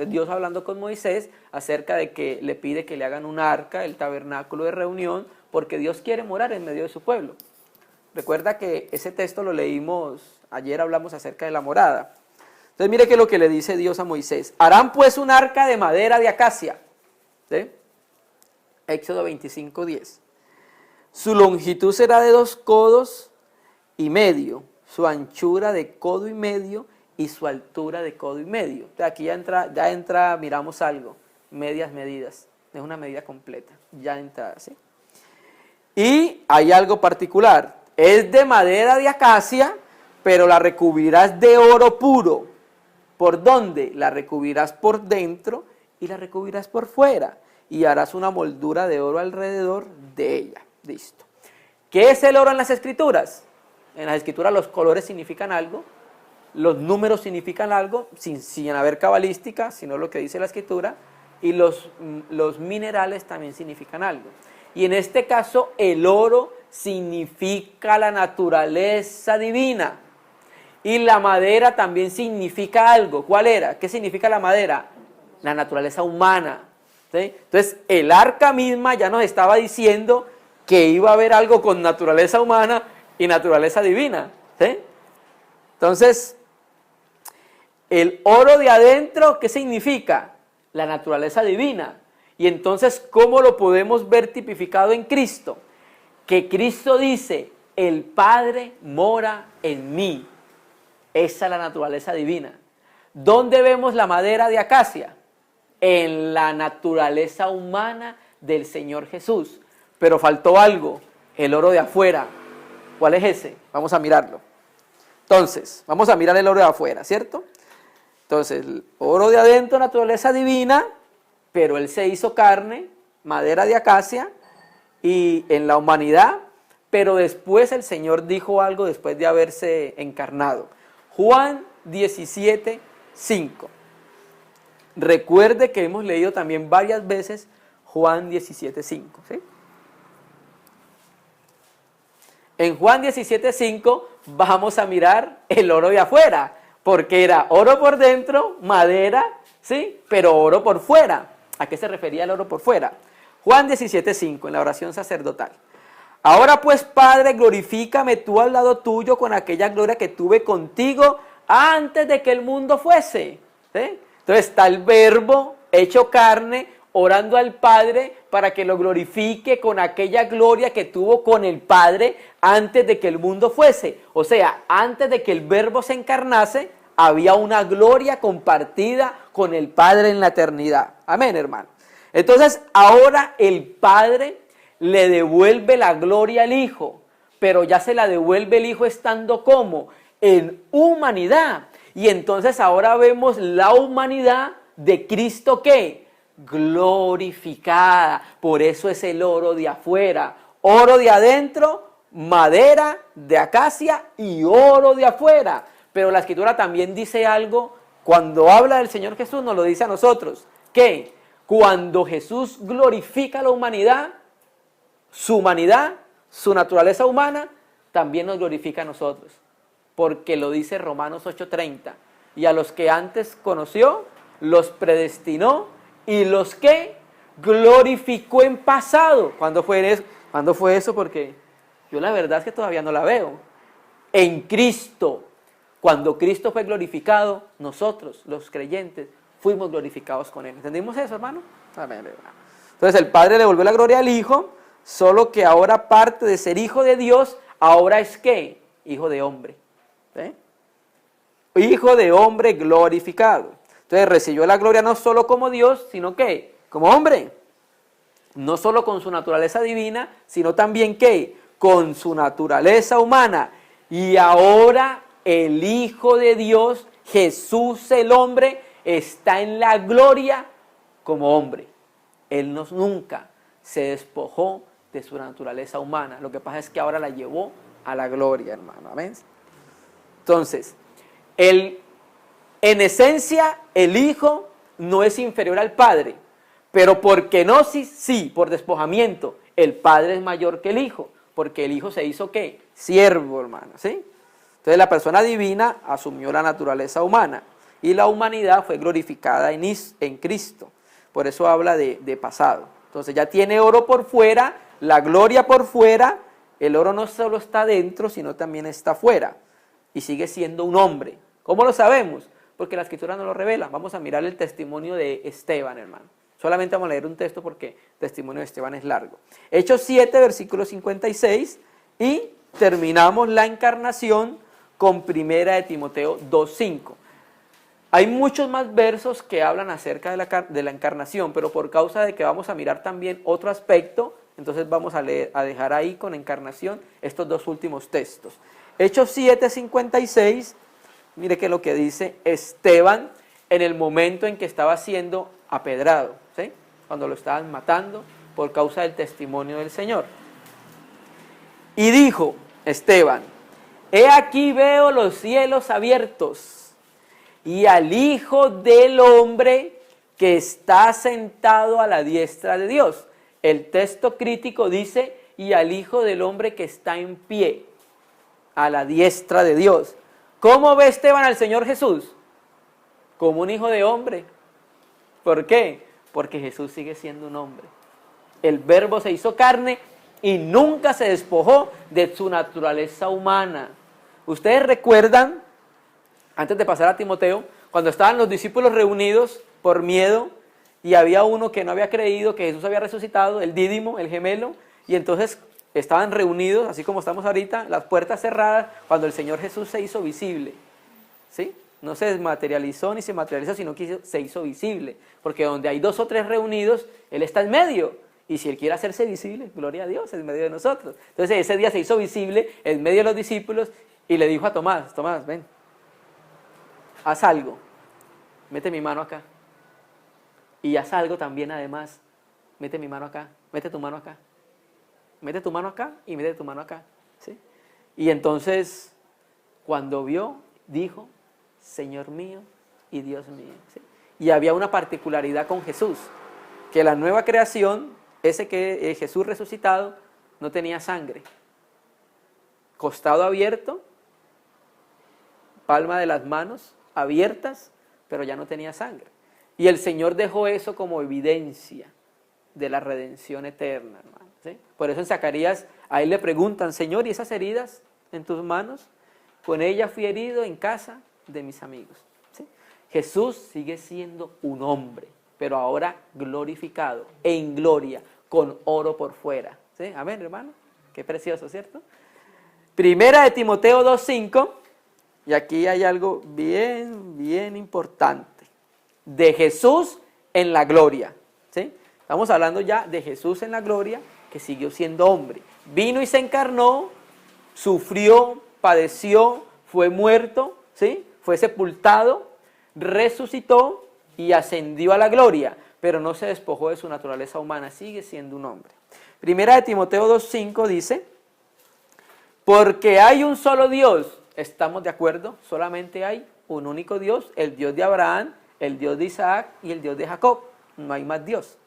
Dios hablando con Moisés acerca de que le pide que le hagan un arca, el tabernáculo de reunión, porque Dios quiere morar en medio de su pueblo. Recuerda que ese texto lo leímos, ayer hablamos acerca de la morada. Entonces mire que es lo que le dice Dios a Moisés. Harán pues un arca de madera de acacia. ¿Sí? Éxodo 25:10. Su longitud será de 2 codos y medio, su anchura de codo y medio y su altura de codo y medio. Entonces aquí ya entra, miramos algo, medias medidas, es una medida completa, ya entra, ¿sí? Y hay algo particular, es de madera de acacia, pero la recubrirás de oro puro. ¿Por dónde? La recubrirás por dentro y la recubrirás por fuera. Y harás una moldura de oro alrededor de ella. Listo. ¿Qué es el oro en las Escrituras? En las Escrituras los colores significan algo, los números significan algo, sin haber cabalística, sino lo que dice la Escritura, y los minerales también significan algo. Y en este caso el oro significa la naturaleza divina. Y la madera también significa algo. ¿Cuál era? ¿Qué significa la madera? La naturaleza humana. ¿Sí? Entonces, el arca misma ya nos estaba diciendo que iba a haber algo con naturaleza humana y naturaleza divina. ¿Sí? Entonces, el oro de adentro, ¿qué significa? La naturaleza divina. Y entonces, ¿cómo lo podemos ver tipificado en Cristo? Que Cristo dice, el Padre mora en mí. Esa es la naturaleza divina. ¿Dónde vemos la madera de acacia? En la naturaleza humana del Señor Jesús. Pero faltó algo, el oro de afuera. ¿Cuál es ese? Vamos a mirarlo. Entonces, vamos a mirar el oro de afuera, ¿cierto? Entonces, el oro de adentro, naturaleza divina, pero Él se hizo carne, madera de acacia, y en la humanidad, pero después el Señor dijo algo después de haberse encarnado. Juan 17:5. Recuerde que hemos leído también varias veces Juan 17:5. ¿Sí? En Juan 17:5 vamos a mirar el oro de afuera, porque era oro por dentro, madera, ¿sí? Pero oro por fuera. ¿A qué se refería el oro por fuera? Juan 17:5, en la oración sacerdotal. Ahora pues, Padre, glorifícame tú al lado tuyo con aquella gloria que tuve contigo antes de que el mundo fuese. ¿Sí? Entonces está el Verbo hecho carne, orando al Padre para que lo glorifique con aquella gloria que tuvo con el Padre antes de que el mundo fuese. O sea, antes de que el Verbo se encarnase, había una gloria compartida con el Padre en la eternidad. Amén, hermano. Entonces, ahora el Padre le devuelve la gloria al Hijo, pero ya se la devuelve el Hijo estando como en humanidad. Y entonces ahora vemos la humanidad de Cristo, ¿qué? Glorificada. Por eso es el oro de afuera. Oro de adentro, madera de acacia y oro de afuera. Pero la Escritura también dice algo, cuando habla del Señor Jesús nos lo dice a nosotros, que cuando Jesús glorifica a la humanidad, su naturaleza humana, también nos glorifica a nosotros. porque lo dice Romanos 8:30. Y a los que antes conoció, los predestinó y los que glorificó en pasado. ¿Cuándo fue eso? ¿Cuándo fue eso? Porque yo la verdad es que todavía no la veo. En Cristo. Cuando Cristo fue glorificado, nosotros, los creyentes, fuimos glorificados con Él. ¿Entendimos eso, hermano? Amén, hermano. Entonces el Padre le devolvió la gloria al Hijo, solo que ahora, aparte de ser hijo de Dios, ahora es ¿qué? Hijo de hombre. ¿Sí? Hijo de hombre glorificado. Entonces recibió la gloria no solo como Dios, sino ¿qué? Como hombre. No solo con su naturaleza divina, sino también ¿qué? Con su naturaleza humana. Y ahora el Hijo de Dios, Jesús el hombre, está en la gloria como hombre. Él nunca se despojó de su naturaleza humana. Lo que pasa es que ahora la llevó a la gloria, hermano. ¿Amén? Entonces, en esencia, el Hijo no es inferior al Padre, pero por kenosis, sí, por despojamiento, el Padre es mayor que el Hijo, porque el Hijo se hizo ¿qué? Siervo, hermano, ¿sí? Entonces la persona divina asumió la naturaleza humana y la humanidad fue glorificada en Cristo. Por eso habla de pasado. Entonces ya tiene oro por fuera, la gloria por fuera. El oro no solo está dentro, sino también está fuera. Y sigue siendo un hombre. ¿Cómo lo sabemos? Porque la Escritura nos lo revela. Vamos a mirar el testimonio de Esteban, hermano. Solamente vamos a leer un texto porque el testimonio de Esteban es largo. Hechos 7, versículo 56. Y terminamos la encarnación con 1 de Timoteo 2:5. Hay muchos más versos que hablan acerca de la encarnación, pero por causa de que vamos a mirar también otro aspecto, entonces vamos a dejar ahí con encarnación estos dos últimos textos. Hechos 7:56, mire que lo que dice Esteban en el momento en que estaba siendo apedrado, ¿sí? Cuando lo estaban matando por causa del testimonio del Señor. Y dijo Esteban: he aquí veo los cielos abiertos y al Hijo del Hombre que está sentado a la diestra de Dios. El texto crítico dice: y al Hijo del Hombre que está en pie, a la diestra de Dios. ¿Cómo ve Esteban al Señor Jesús? Como un hijo de hombre. ¿Por qué? Porque Jesús sigue siendo un hombre. El Verbo se hizo carne y nunca se despojó de su naturaleza humana. Ustedes recuerdan, antes de pasar a Timoteo, cuando estaban los discípulos reunidos por miedo y había uno que no había creído que Jesús había resucitado, el Dídimo, el gemelo, y entonces estaban reunidos, así como estamos ahorita, las puertas cerradas, cuando el Señor Jesús se hizo visible, ¿sí? No se desmaterializó ni se materializó, sino que se hizo visible, porque donde hay 2 o 3 reunidos, Él está en medio, y si Él quiere hacerse visible, gloria a Dios, en medio de nosotros. Entonces ese día se hizo visible en medio de los discípulos, y le dijo a Tomás: Tomás, ven, haz algo, mete mi mano acá, y haz algo también además, mete mi mano acá, mete tu mano acá. Mete tu mano acá y mete tu mano acá, ¿sí? Y entonces, cuando vio, dijo: Señor mío y Dios mío, ¿sí? Y había una particularidad con Jesús, que la nueva creación, ese que Jesús resucitado, no tenía sangre. Costado abierto, palma de las manos abiertas, pero ya no tenía sangre. Y el Señor dejó eso como evidencia de la redención eterna, hermano, ¿sí? Por eso en Zacarías a él le preguntan: Señor, ¿y esas heridas en tus manos? Con ellas fui herido en casa de mis amigos, ¿sí? Jesús sigue siendo un hombre, pero ahora glorificado, en gloria, con oro por fuera, ¿sí? Amén, hermano. Qué precioso, ¿cierto? 1 de Timoteo 2:5, y aquí hay algo bien importante, de Jesús en la gloria, ¿sí? Estamos hablando ya de Jesús en la gloria, que siguió siendo hombre. Vino y se encarnó, sufrió, padeció, fue muerto, ¿sí? Fue sepultado, resucitó y ascendió a la gloria, pero no se despojó de su naturaleza humana, sigue siendo un hombre. 1 de Timoteo 2:5 dice: porque hay un solo Dios. ¿Estamos de acuerdo? Solamente hay un único Dios, el Dios de Abraham, el Dios de Isaac y el Dios de Jacob. No hay más Dios.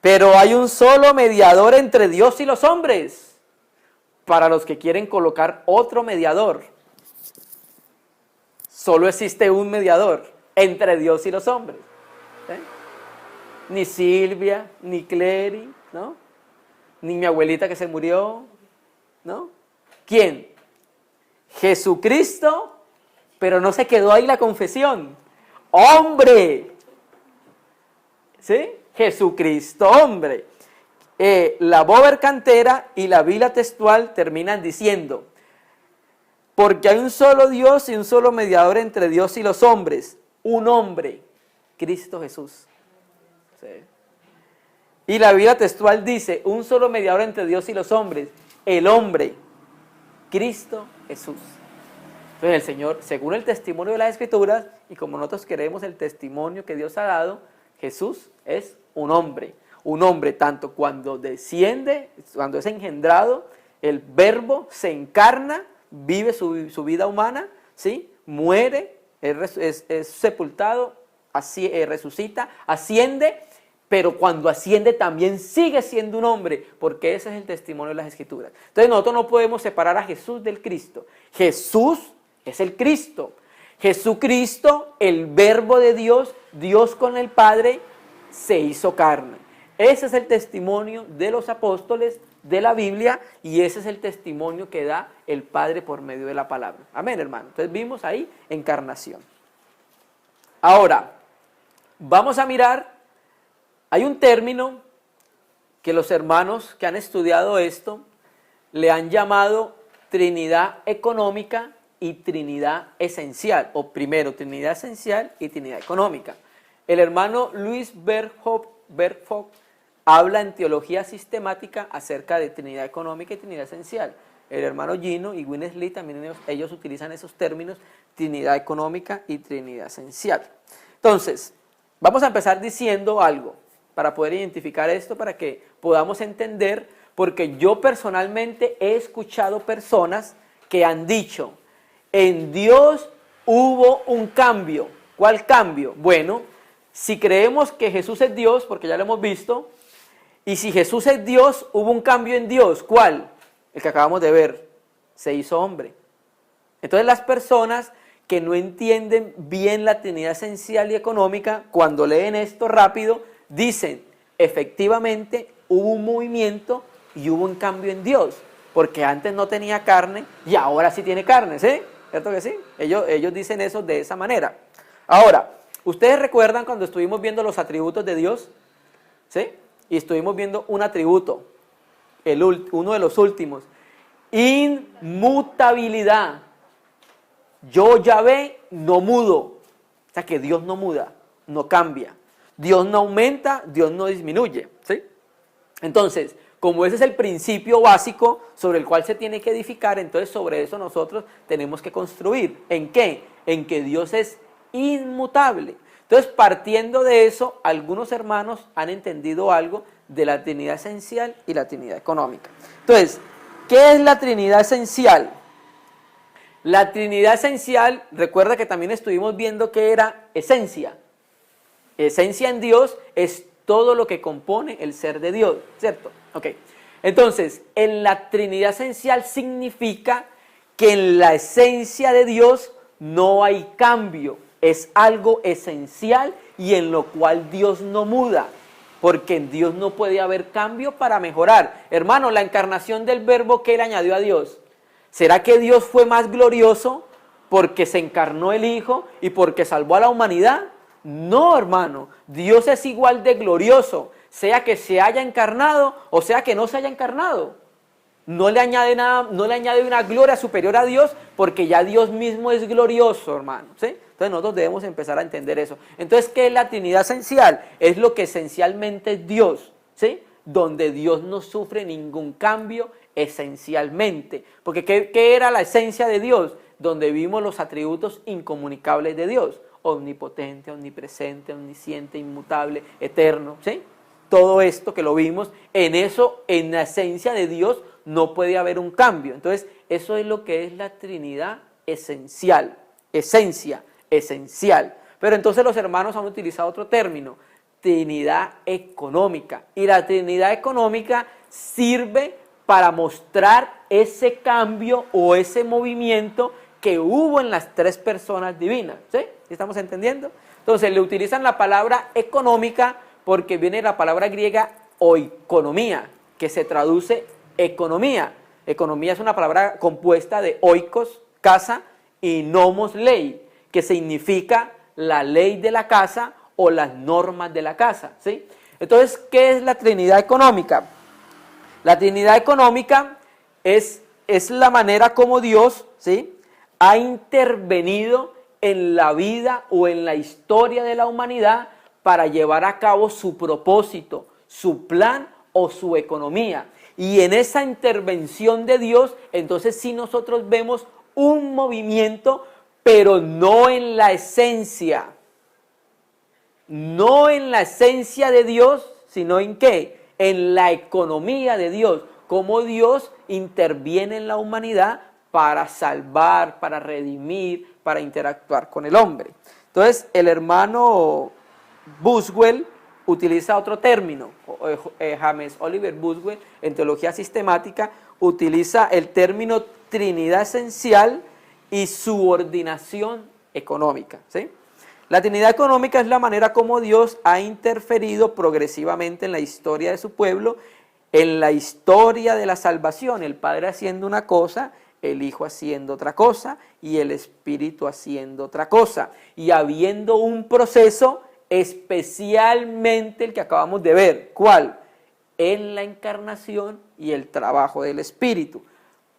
Pero hay un solo mediador entre Dios y los hombres. para los que quieren colocar otro mediador. Solo existe un mediador entre Dios y los hombres. ¿Sí? Ni Silvia, ni Clery, ¿no? Ni mi abuelita que se murió, ¿no? ¿Quién? Jesucristo, pero no se quedó ahí la confesión. ¡Hombre! ¿Sí? Jesucristo, hombre. La Bober Cantera y la Biblia textual terminan diciendo: porque hay un solo Dios y un solo mediador entre Dios y los hombres, un hombre, Cristo Jesús. ¿Sí? Y la Biblia textual dice: un solo mediador entre Dios y los hombres, el hombre, Cristo Jesús. Entonces el Señor, según el testimonio de las Escrituras, y como nosotros queremos el testimonio que Dios ha dado, Jesús es un hombre tanto cuando desciende, cuando es engendrado, el Verbo se encarna, vive su vida humana, ¿sí? Muere, es sepultado, resucita, asciende, pero cuando asciende también sigue siendo un hombre, porque ese es el testimonio de las Escrituras. Entonces nosotros no podemos separar a Jesús del Cristo. Jesús es el Cristo. Jesucristo, el Verbo de Dios, Dios con el Padre, se hizo carne. Ese es el testimonio de los apóstoles de la Biblia y ese es el testimonio que da el Padre por medio de la palabra. Amén, hermano. Entonces vimos ahí encarnación. Ahora, vamos a mirar, hay un término que los hermanos que han estudiado esto le han llamado Trinidad económica y Trinidad esencial, o primero Trinidad esencial y Trinidad económica. El hermano Luis Berghoff habla en teología sistemática acerca de Trinidad económica y Trinidad esencial. El hermano Gino y Winnesley también ellos utilizan esos términos, Trinidad económica y Trinidad esencial. Entonces, vamos a empezar diciendo algo para poder identificar esto, para que podamos entender, porque yo personalmente he escuchado personas que han dicho: en Dios hubo un cambio. ¿Cuál cambio? Bueno, si creemos que Jesús es Dios, porque ya lo hemos visto, y si Jesús es Dios, hubo un cambio en Dios. ¿Cuál? El que acabamos de ver, se hizo hombre. Entonces las personas que no entienden bien la Trinidad esencial y económica, cuando leen esto rápido, dicen: efectivamente hubo un movimiento y hubo un cambio en Dios, porque antes no tenía carne y ahora sí tiene carne, ¿sí? ¿Cierto que sí? Ellos dicen eso de esa manera. Ahora, ¿ustedes recuerdan cuando estuvimos viendo los atributos de Dios? ¿Sí? Y estuvimos viendo un atributo, uno de los últimos: inmutabilidad. Yo, Yahvé, no mudo. O sea que Dios no muda, no cambia. Dios no aumenta, Dios no disminuye, ¿sí? Entonces, como ese es el principio básico sobre el cual se tiene que edificar, entonces sobre eso nosotros tenemos que construir. ¿En qué? En que Dios es inmutable. Entonces, partiendo de eso, algunos hermanos han entendido algo de la Trinidad esencial y la Trinidad económica. Entonces, ¿qué es la Trinidad esencial? La Trinidad esencial, recuerda que también estuvimos viendo que era esencia. Esencia en Dios es todo lo que compone el ser de Dios, ¿cierto? Ok. Entonces, en la Trinidad esencial significa que en la esencia de Dios no hay cambio. Es algo esencial y en lo cual Dios no muda, porque en Dios no puede haber cambio para mejorar. Hermano, la encarnación del Verbo, ¿qué le añadió a Dios? ¿Será que Dios fue más glorioso porque se encarnó el Hijo y porque salvó a la humanidad? No, hermano, Dios es igual de glorioso, sea que se haya encarnado o sea que no se haya encarnado. No le añade nada, no le añade una gloria superior a Dios, porque ya Dios mismo es glorioso, hermano, ¿sí? Entonces nosotros debemos empezar a entender eso. Entonces, ¿qué es la Trinidad esencial? Es lo que esencialmente es Dios, ¿sí? Donde Dios no sufre ningún cambio esencialmente. Porque ¿qué era la esencia de Dios? Donde vimos los atributos incomunicables de Dios: omnipotente, omnipresente, omnisciente, inmutable, eterno, ¿sí? Todo esto que lo vimos, en eso, en la esencia de Dios, no puede haber un cambio. Entonces, eso es lo que es la Trinidad esencial, esencia, esencial. Pero entonces los hermanos han utilizado otro término, Trinidad económica. Y la Trinidad económica sirve para mostrar ese cambio o ese movimiento que hubo en las tres personas divinas. ¿Sí? ¿Estamos entendiendo? Entonces le utilizan la palabra económica porque viene la palabra griega oikonomía, que se traduce economía. Economía es una palabra compuesta de oikos, casa, y nomos, ley, que significa la ley de la casa o las normas de la casa. ¿Sí? Entonces, ¿qué es la Trinidad económica? La Trinidad económica es la manera como Dios, ¿sí?, ha intervenido en la vida o en la historia de la humanidad para llevar a cabo su propósito, su plan o su economía. Y en esa intervención de Dios, entonces sí nosotros vemos un movimiento, pero no en la esencia. No en la esencia de Dios, sino en ¿qué? En la economía de Dios. Cómo Dios interviene en la humanidad para salvar, para redimir, para interactuar con el hombre. Entonces, el hermano Buswell utiliza otro término. James Oliver Buswell, en teología sistemática, utiliza el término Trinidad esencial y subordinación económica. ¿Sí? La Trinidad económica es la manera como Dios ha interferido progresivamente en la historia de su pueblo, en la historia de la salvación, el Padre haciendo una cosa, el Hijo haciendo otra cosa y el Espíritu haciendo otra cosa, y habiendo un proceso especialmente el que acabamos de ver. ¿Cuál? En la encarnación y el trabajo del Espíritu.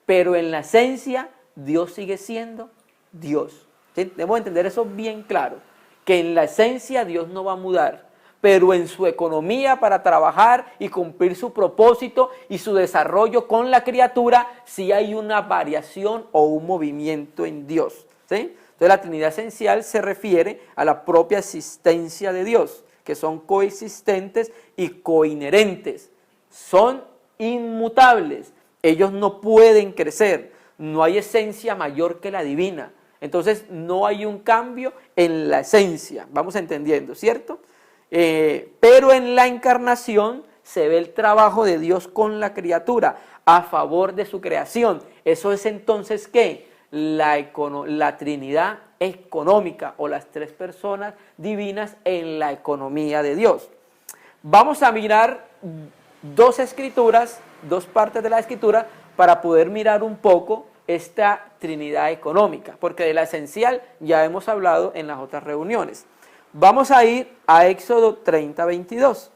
Pero en la esencia, Dios sigue siendo Dios. ¿Sí? Debemos entender eso bien claro, que en la esencia Dios no va a mudar, pero en su economía para trabajar y cumplir su propósito y su desarrollo con la criatura, sí hay una variación o un movimiento en Dios. ¿Sí? Entonces la Trinidad esencial se refiere a la propia existencia de Dios, que son coexistentes y coinherentes, son inmutables, ellos no pueden crecer, no hay esencia mayor que la divina, entonces no hay un cambio en la esencia, vamos entendiendo, ¿cierto? Pero en la encarnación se ve el trabajo de Dios con la criatura a favor de su creación. Eso es entonces ¿qué? La Trinidad económica o las tres personas divinas en la economía de Dios. Vamos a mirar dos escrituras, dos partes de la escritura para poder mirar un poco esta Trinidad económica, porque de la esencial ya hemos hablado en las otras reuniones. Vamos a ir a Éxodo 30, 22.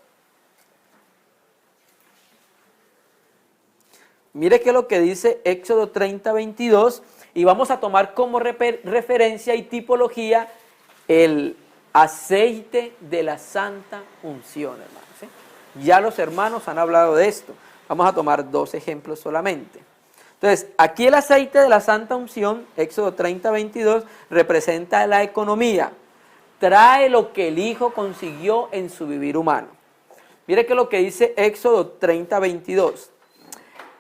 Mire qué es lo que dice Éxodo 30, 22, y vamos a tomar como referencia y tipología el aceite de la santa unción, hermanos. ¿Sí? Ya los hermanos han hablado de esto. Vamos a tomar dos ejemplos solamente. Entonces, aquí el aceite de la santa unción, Éxodo 30, 22, representa la economía. Trae lo que el Hijo consiguió en su vivir humano. Mire que lo que dice Éxodo 30, 22.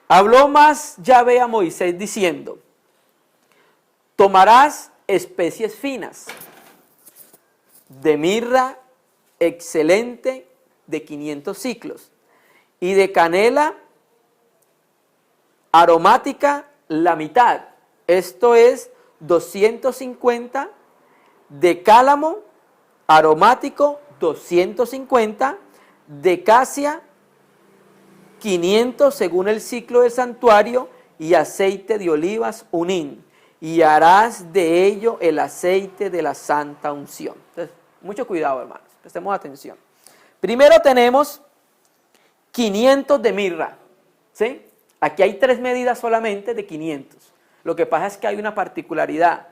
Habló más Yahvé a Moisés diciendo, tomarás especies finas, de mirra excelente de 500 siclos, y de canela aromática la mitad, esto es 250, de cálamo aromático 250, de casia 500 según el ciclo del santuario, y aceite de olivas un hin, y harás de ello el aceite de la santa unción. Entonces, mucho cuidado, hermanos, prestemos atención. Primero tenemos 500 de mirra, ¿sí? Aquí hay tres medidas solamente de 500. Lo que pasa es que hay una particularidad.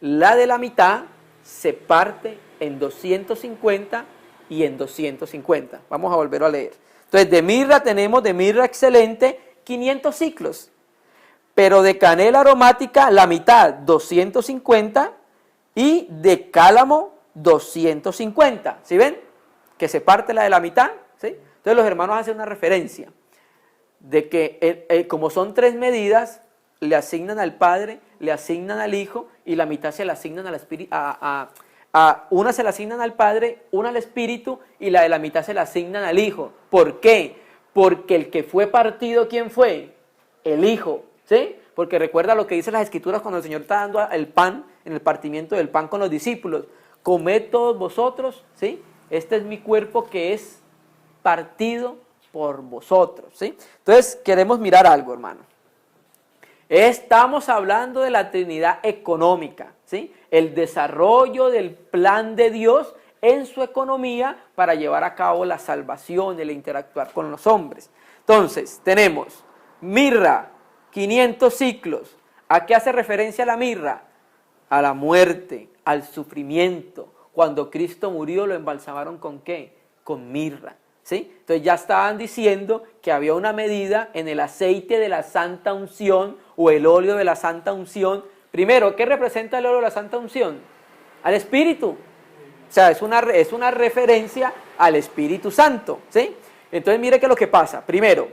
La de la mitad se parte en 250 y en 250. Vamos a volver a leer. Entonces, de mirra tenemos de mirra excelente 500 ciclos, pero de canela aromática la mitad, 250, y de cálamo 250. ¿Sí ven? Que se parte la de la mitad, ¿sí? Entonces los hermanos hacen una referencia de que como son tres medidas, le asignan al Padre, le asignan al Hijo y la mitad se la asignan al Espíritu, una se la asignan al Padre, una al Espíritu y la de la mitad se la asignan al Hijo. ¿Por qué? Porque el que fue partido, ¿quién fue? el Hijo, ¿sí? Porque recuerda lo que dice las Escrituras cuando el Señor está dando el pan, en el partimiento del pan con los discípulos. Comed todos vosotros, ¿sí? Este es mi cuerpo que es partido por vosotros, ¿sí? Entonces, queremos mirar algo, hermano. Estamos hablando de la Trinidad económica, ¿sí? El desarrollo del plan de Dios en su economía para llevar a cabo la salvación, el interactuar con los hombres. Entonces, tenemos mirra, 500 ciclos. ¿A qué hace referencia la mirra? A la muerte, al sufrimiento. Cuando Cristo murió, lo embalsamaron ¿con qué? Con mirra, ¿sí? Entonces ya estaban diciendo que había una medida en el aceite de la santa unción o el óleo de la santa unción. Primero, ¿qué representa el óleo de la santa unción? Al Espíritu. O sea, es una referencia al Espíritu Santo, ¿sí? Entonces mire qué es lo que pasa. Primero,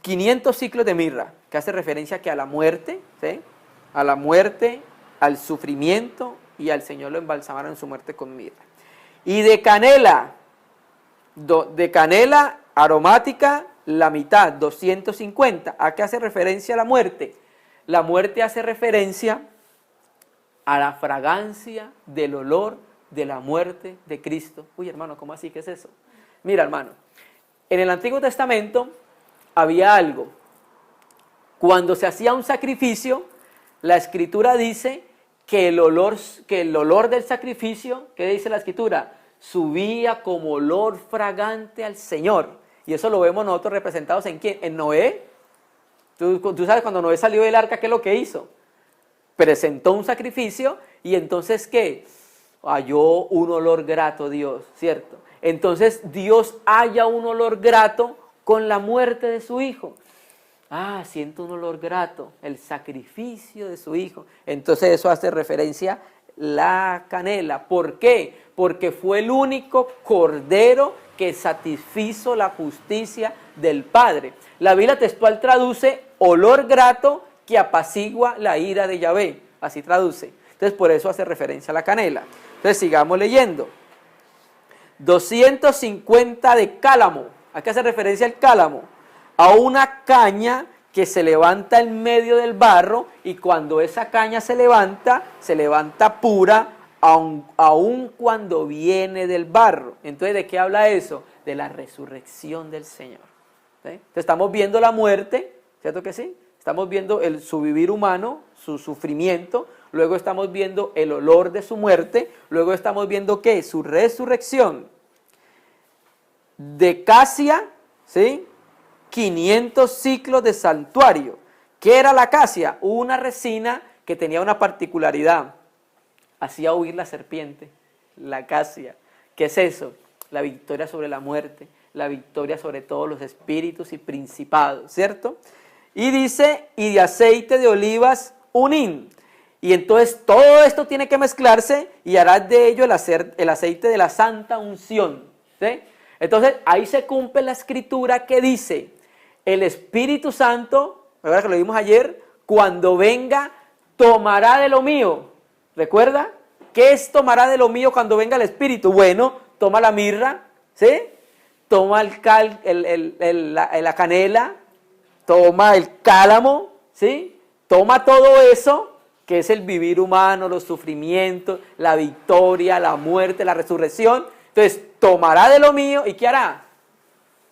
500 ciclos de mirra, que hace referencia que a la muerte, ¿sí? A la muerte, al sufrimiento, y al Señor lo embalsamaron en su muerte con mirra. Y de canela aromática, la mitad, 250. ¿A qué hace referencia la muerte? La muerte hace referencia a la fragancia del olor de la muerte de Cristo. Uy, hermano, ¿cómo así? ¿Qué es eso? Mira, hermano, en el Antiguo Testamento había algo. Cuando se hacía un sacrificio, la Escritura dice que el olor del sacrificio, ¿qué dice la Escritura? Subía como olor fragante al Señor. Y eso lo vemos nosotros representados ¿en quién? En Noé. Tú sabes, cuando Noé salió del arca, ¿qué es lo que hizo? Presentó un sacrificio y entonces, ¿qué? Halló un olor grato Dios, ¿cierto? Entonces Dios halla un olor grato con la muerte de su Hijo. Ah, siento un olor grato, el sacrificio de su Hijo. Entonces eso hace referencia a la canela. ¿Por qué? Porque fue el único cordero que satisfizo la justicia del Padre. La Biblia textual traduce olor grato que apacigua la ira de Yahvé. Así traduce. Entonces por eso hace referencia a la canela. Entonces sigamos leyendo. 250 de cálamo. ¿A qué hace referencia el cálamo? A una caña que se levanta en medio del barro, y cuando esa caña se levanta pura, aun cuando viene del barro. Entonces, ¿de qué habla eso? De la resurrección del Señor. ¿Sí? Entonces, estamos viendo la muerte, ¿cierto que sí? Estamos viendo su vivir humano, su sufrimiento, luego estamos viendo el olor de su muerte, luego estamos viendo ¿qué? Su resurrección. De casia, ¿sí? 500 ciclos de santuario. ¿Qué era la acacia? Una resina que tenía una particularidad. Hacía huir la serpiente, la acacia. ¿Qué es eso? La victoria sobre la muerte, la victoria sobre todos los espíritus y principados, ¿cierto? Y dice, y de aceite de olivas un hin. Y entonces todo esto tiene que mezclarse y harás de ello el aceite de la santa unción, ¿sí? Entonces ahí se cumple la escritura que dice, el Espíritu Santo, ¿verdad que lo vimos ayer? Cuando venga, tomará de lo mío. ¿Recuerda? ¿Qué es tomará de lo mío cuando venga el Espíritu? Bueno, toma la mirra, ¿sí? Toma la canela, toma el cálamo, ¿sí? Toma todo eso, que es el vivir humano, los sufrimientos, la victoria, la muerte, la resurrección. Entonces, tomará de lo mío, ¿y qué hará?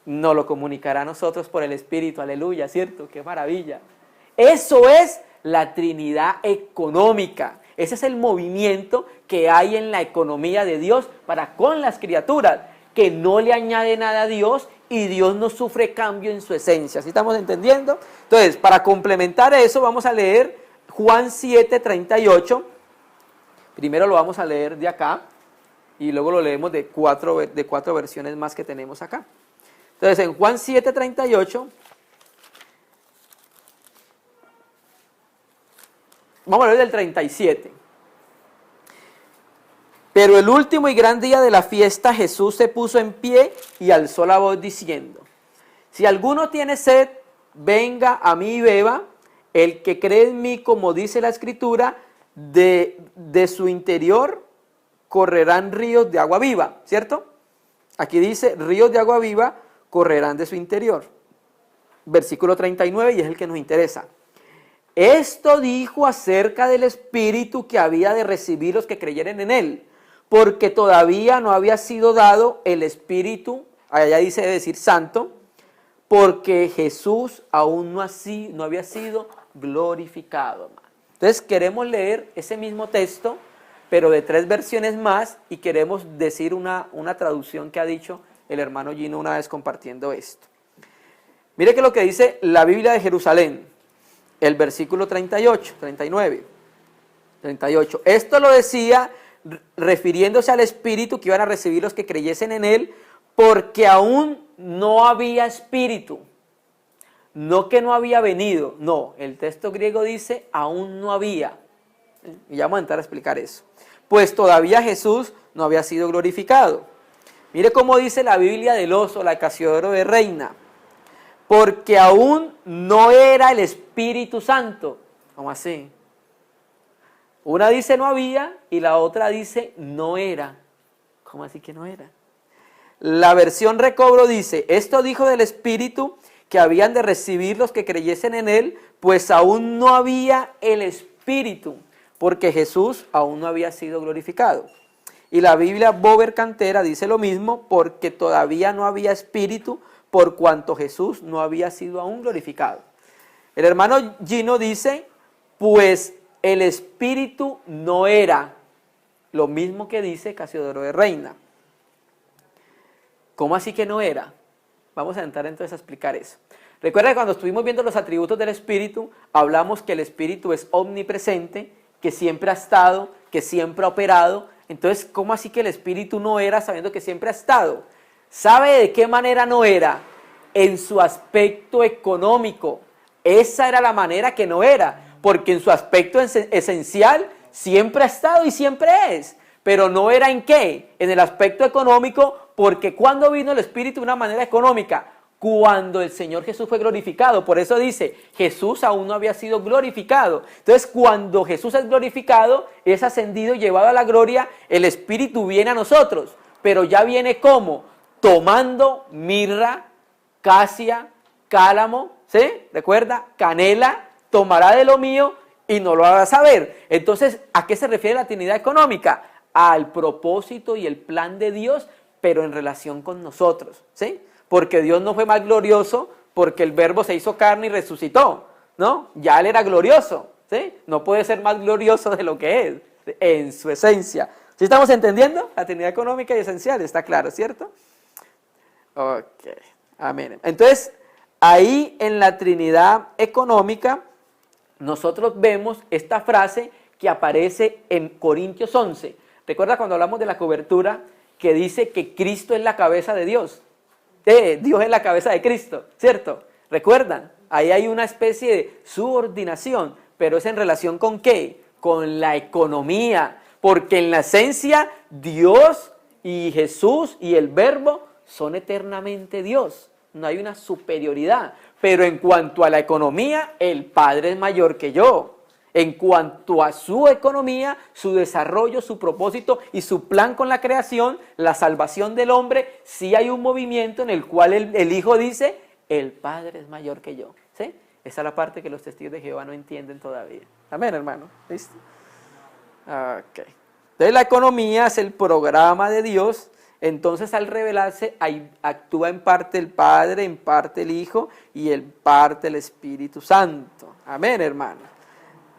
Nos lo comunicará a nosotros por el Espíritu, aleluya, ¿cierto? ¡Qué maravilla! Eso es la Trinidad económica. Ese es el movimiento que hay en la economía de Dios para con las criaturas, que no le añade nada a Dios y Dios no sufre cambio en su esencia. ¿Sí estamos entendiendo? Entonces, para complementar eso, vamos a leer Juan 7:38. Primero lo vamos a leer de acá y luego lo leemos de cuatro versiones más que tenemos acá. Entonces, en Juan 7:38, vamos a leer del 37. Pero el último y gran día de la fiesta, Jesús se puso en pie y alzó la voz diciendo, si alguno tiene sed, venga a mí y beba. El que cree en mí, como dice la Escritura, de su interior correrán ríos de agua viva, ¿cierto? Aquí dice, ríos de agua viva correrán de su interior. versículo 39, y es el que nos interesa. Esto dijo acerca del Espíritu que había de recibir los que creyeren en él, porque todavía no había sido dado el Espíritu, allá dice de decir santo, porque Jesús aún no había sido glorificado, hermano. Entonces queremos leer ese mismo texto, pero de 3 versiones más, y queremos decir una traducción que ha dicho el hermano Gino una vez compartiendo esto. Mire que lo que dice la Biblia de Jerusalén, el versículo 38, 39, 38. Esto lo decía refiriéndose al Espíritu que iban a recibir los que creyesen en él, porque aún no había Espíritu. No que no había venido, no, el texto griego dice aún no había. Y ya vamos a entrar a explicar eso. Pues todavía Jesús no había sido glorificado. Mire cómo dice la Biblia del Oso, la Casiodoro de Reina. Porque aún no era el Espíritu Santo. ¿Cómo así? Una dice no había y la otra dice no era. ¿Cómo así que no era? La versión Recobro dice, esto dijo del Espíritu que habían de recibir los que creyesen en él, pues aún no había el Espíritu, porque Jesús aún no había sido glorificado. Y la Biblia Bover Cantera dice lo mismo, porque todavía no había Espíritu, por cuanto Jesús no había sido aún glorificado. El hermano Gino dice, pues el Espíritu no era, lo mismo que dice Casiodoro de Reina. ¿Cómo así que no era? Vamos a entrar entonces a explicar eso. Recuerda que cuando estuvimos viendo los atributos del Espíritu, hablamos que el Espíritu es omnipresente, que siempre ha estado, que siempre ha operado. Entonces, ¿cómo así que el Espíritu no era sabiendo que siempre ha estado? ¿Sabe de qué manera no era? En su aspecto económico. Esa era la manera que no era, porque en su aspecto esencial siempre ha estado y siempre es. Pero no era ¿en qué? En el aspecto económico, porque cuando vino el Espíritu de una manera económica, cuando el Señor Jesús fue glorificado. Por eso dice, Jesús aún no había sido glorificado. Entonces, cuando Jesús es glorificado, es ascendido y llevado a la gloria, el Espíritu viene a nosotros. Pero ya viene ¿cómo? Tomando mirra, casia, cálamo, ¿sí? ¿Recuerda? Canela, tomará de lo mío y no lo hará saber. Entonces, ¿a qué se refiere la Trinidad económica? Al propósito y el plan de Dios, pero en relación con nosotros, ¿sí? Porque Dios no fue más glorioso porque el Verbo se hizo carne y resucitó, ¿no? Ya Él era glorioso, ¿sí? No puede ser más glorioso de lo que es, en su esencia. ¿Sí estamos entendiendo? La Trinidad económica y esencial, está claro, ¿cierto? Ok, amén. Entonces, ahí en la Trinidad económica, nosotros vemos esta frase que aparece en Corintios 11. ¿Recuerda cuando hablamos de la cobertura que dice que Cristo es la cabeza de Dios? Dios es la cabeza de Cristo, ¿cierto? ¿Recuerdan? Ahí hay una especie de subordinación, pero es en relación ¿con qué? Con la economía, porque en la esencia Dios y Jesús y el Verbo son eternamente Dios, no hay una superioridad, pero en cuanto a la economía, el Padre es mayor que yo. En cuanto a su economía, su desarrollo, su propósito y su plan con la creación, la salvación del hombre, sí hay un movimiento en el cual el Hijo dice, el Padre es mayor que yo. ¿Sí? Esa es la parte que los testigos de Jehová no entienden todavía. Amén, hermano. ¿Listo? Ok. Entonces la economía es el programa de Dios. Entonces al revelarse actúa en parte el Padre, en parte el Hijo y en parte el Espíritu Santo. Amén, hermano.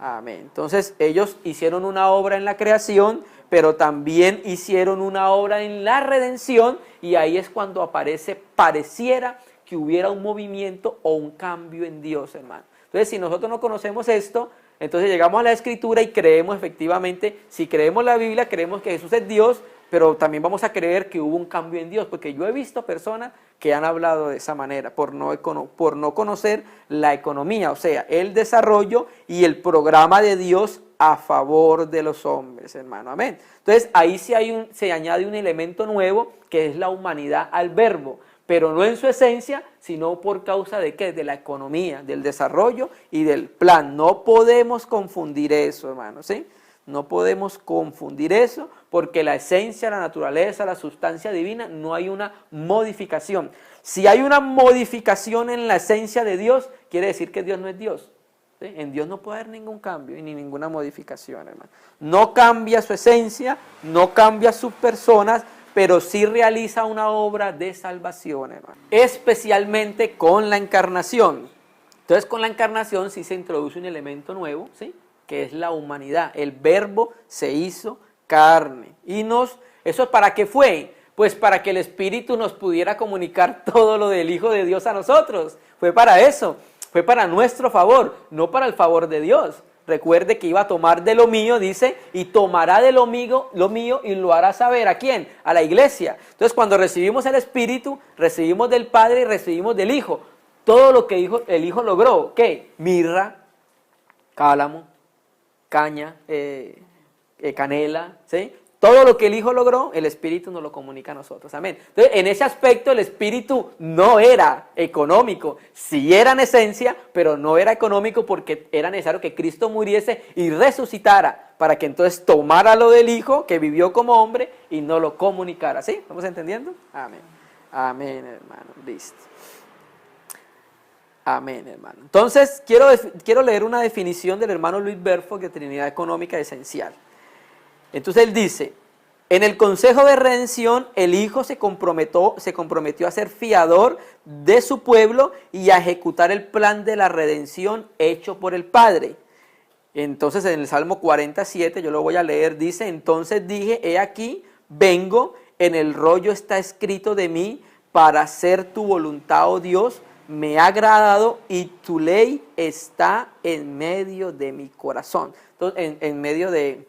Amén. Entonces ellos hicieron una obra en la creación, pero también hicieron una obra en la redención, y ahí es cuando pareciera que hubiera un movimiento o un cambio en Dios, hermano. Entonces, si nosotros no conocemos esto, entonces llegamos a la Escritura y creemos efectivamente, si creemos la Biblia, creemos que Jesús es Dios, pero también vamos a creer que hubo un cambio en Dios, porque yo he visto personas que han hablado de esa manera, por no conocer la economía, o sea, el desarrollo y el programa de Dios a favor de los hombres, hermano, amén. Entonces, ahí sí se añade un elemento nuevo, que es la humanidad al Verbo, pero no en su esencia, sino por causa de ¿qué? De la economía, del desarrollo y del plan. No podemos confundir eso, hermano, ¿sí? No podemos confundir eso porque la esencia, la naturaleza, la sustancia divina, no hay una modificación. Si hay una modificación en la esencia de Dios, quiere decir que Dios no es Dios. ¿Sí? En Dios no puede haber ningún cambio ni ninguna modificación, hermano. No cambia su esencia, no cambia sus personas, pero sí realiza una obra de salvación, hermano. Especialmente con la encarnación. Entonces, con la encarnación sí se introduce un elemento nuevo, ¿sí? Que es la humanidad. El verbo se hizo carne. Y ¿eso para qué fue? Pues para que el Espíritu nos pudiera comunicar todo lo del Hijo de Dios a nosotros. Fue para eso, fue para nuestro favor, no para el favor de Dios. Recuerde que iba a tomar de lo mío, dice, y tomará de lo mío y lo hará saber. ¿A quién? A la iglesia. Entonces, cuando recibimos el Espíritu, recibimos del Padre y recibimos del Hijo. Todo lo que el Hijo logró, ¿qué? Mirra, cálamo, caña, canela, ¿sí? Todo lo que el Hijo logró, el Espíritu nos lo comunica a nosotros, amén. Entonces, en ese aspecto el Espíritu no era económico, sí era en esencia, pero no era económico porque era necesario que Cristo muriese y resucitara, para que entonces tomara lo del Hijo, que vivió como hombre, y no lo comunicara, ¿sí? ¿Estamos entendiendo? Amén, amén, hermano, listo. Amén, hermano. Entonces, quiero leer una definición del hermano Luis Berford de Trinidad Económica Esencial. Entonces él dice, en el Consejo de Redención el Hijo se comprometió a ser fiador de su pueblo y a ejecutar el plan de la redención hecho por el Padre. Entonces en el Salmo 47, yo lo voy a leer, dice, entonces dije, he aquí, vengo, en el rollo está escrito de mí, para hacer tu voluntad, oh Dios, me ha agradado y tu ley está en medio de mi corazón. Entonces, en medio de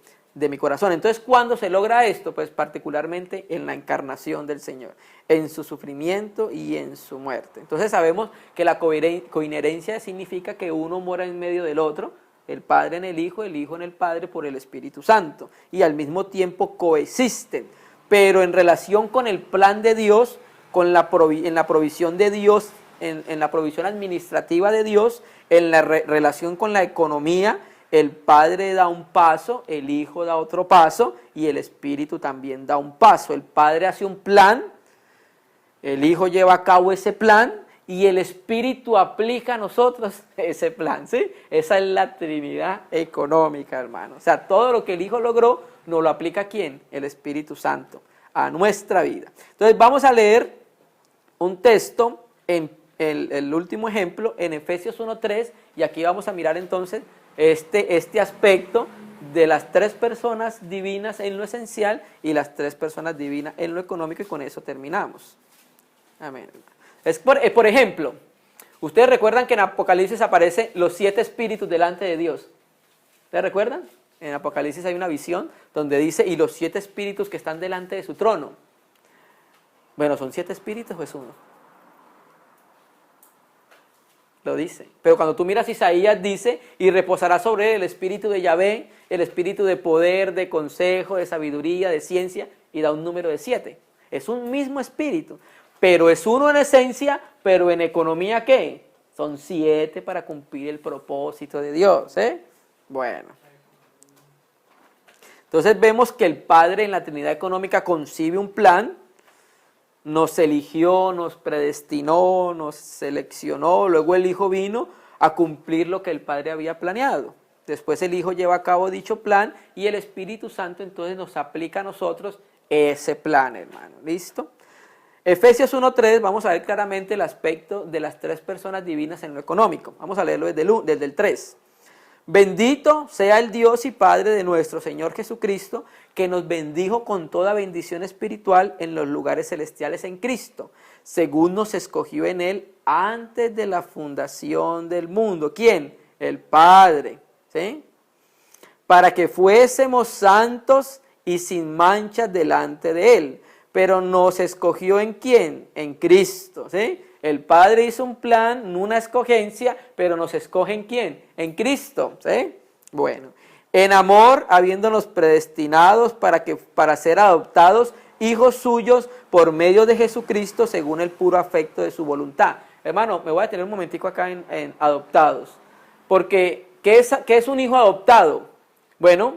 mi corazón. Entonces, ¿cuándo se logra esto? Pues particularmente en la encarnación del Señor, en su sufrimiento y en su muerte. Entonces sabemos que la coinherencia significa que uno mora en medio del otro, el Padre en el Hijo en el Padre por el Espíritu Santo, y al mismo tiempo coexisten, pero en relación con el plan de Dios, en la provisión de Dios, en la provisión administrativa de Dios, en la relación con la economía, el Padre da un paso, el Hijo da otro paso y el Espíritu también da un paso. El Padre hace un plan, el Hijo lleva a cabo ese plan y el Espíritu aplica a nosotros ese plan, ¿sí? Esa es la Trinidad económica, hermano. O sea, todo lo que el Hijo logró, nos lo aplica ¿a quién? El Espíritu Santo, a nuestra vida. Entonces vamos a leer un texto en el último ejemplo, en Efesios 1:3, y aquí vamos a mirar entonces este aspecto de las tres personas divinas en lo esencial y las tres personas divinas en lo económico, y con eso terminamos. Amén. Por ejemplo, ustedes recuerdan que en Apocalipsis aparecen los 7 espíritus delante de Dios. ¿Ustedes recuerdan? En Apocalipsis hay una visión donde dice, y los 7 espíritus que están delante de su trono. Bueno, ¿son 7 espíritus o es uno? Lo dice. Pero cuando tú miras Isaías dice, y reposará sobre él el espíritu de Yahvé, el espíritu de poder, de consejo, de sabiduría, de ciencia, y da un número de 7. Es un mismo espíritu, pero es uno en esencia, pero en economía ¿qué? Son 7 para cumplir el propósito de Dios, ¿eh? Bueno. Entonces vemos que el Padre en la Trinidad económica concibe un plan, nos eligió, nos predestinó, nos seleccionó, luego el Hijo vino a cumplir lo que el Padre había planeado. Después el Hijo lleva a cabo dicho plan y el Espíritu Santo entonces nos aplica a nosotros ese plan, hermano. ¿Listo? Efesios 1:3, vamos a ver claramente el aspecto de las tres personas divinas en lo económico. Vamos a leerlo desde el 3. Bendito sea el Dios y Padre de nuestro Señor Jesucristo, que nos bendijo con toda bendición espiritual en los lugares celestiales en Cristo, según nos escogió en Él antes de la fundación del mundo. ¿Quién? El Padre, ¿sí? Para que fuésemos santos y sin manchas delante de Él. Pero nos escogió ¿en quién? En Cristo, ¿sí? El Padre hizo un plan, una escogencia, pero nos escoge ¿en quién? En Cristo, ¿sí? Bueno, en amor, habiéndonos predestinados para ser adoptados hijos suyos por medio de Jesucristo, según el puro afecto de su voluntad. Hermano, me voy a detener un momentico acá en adoptados, porque ¿qué es un hijo adoptado? Bueno,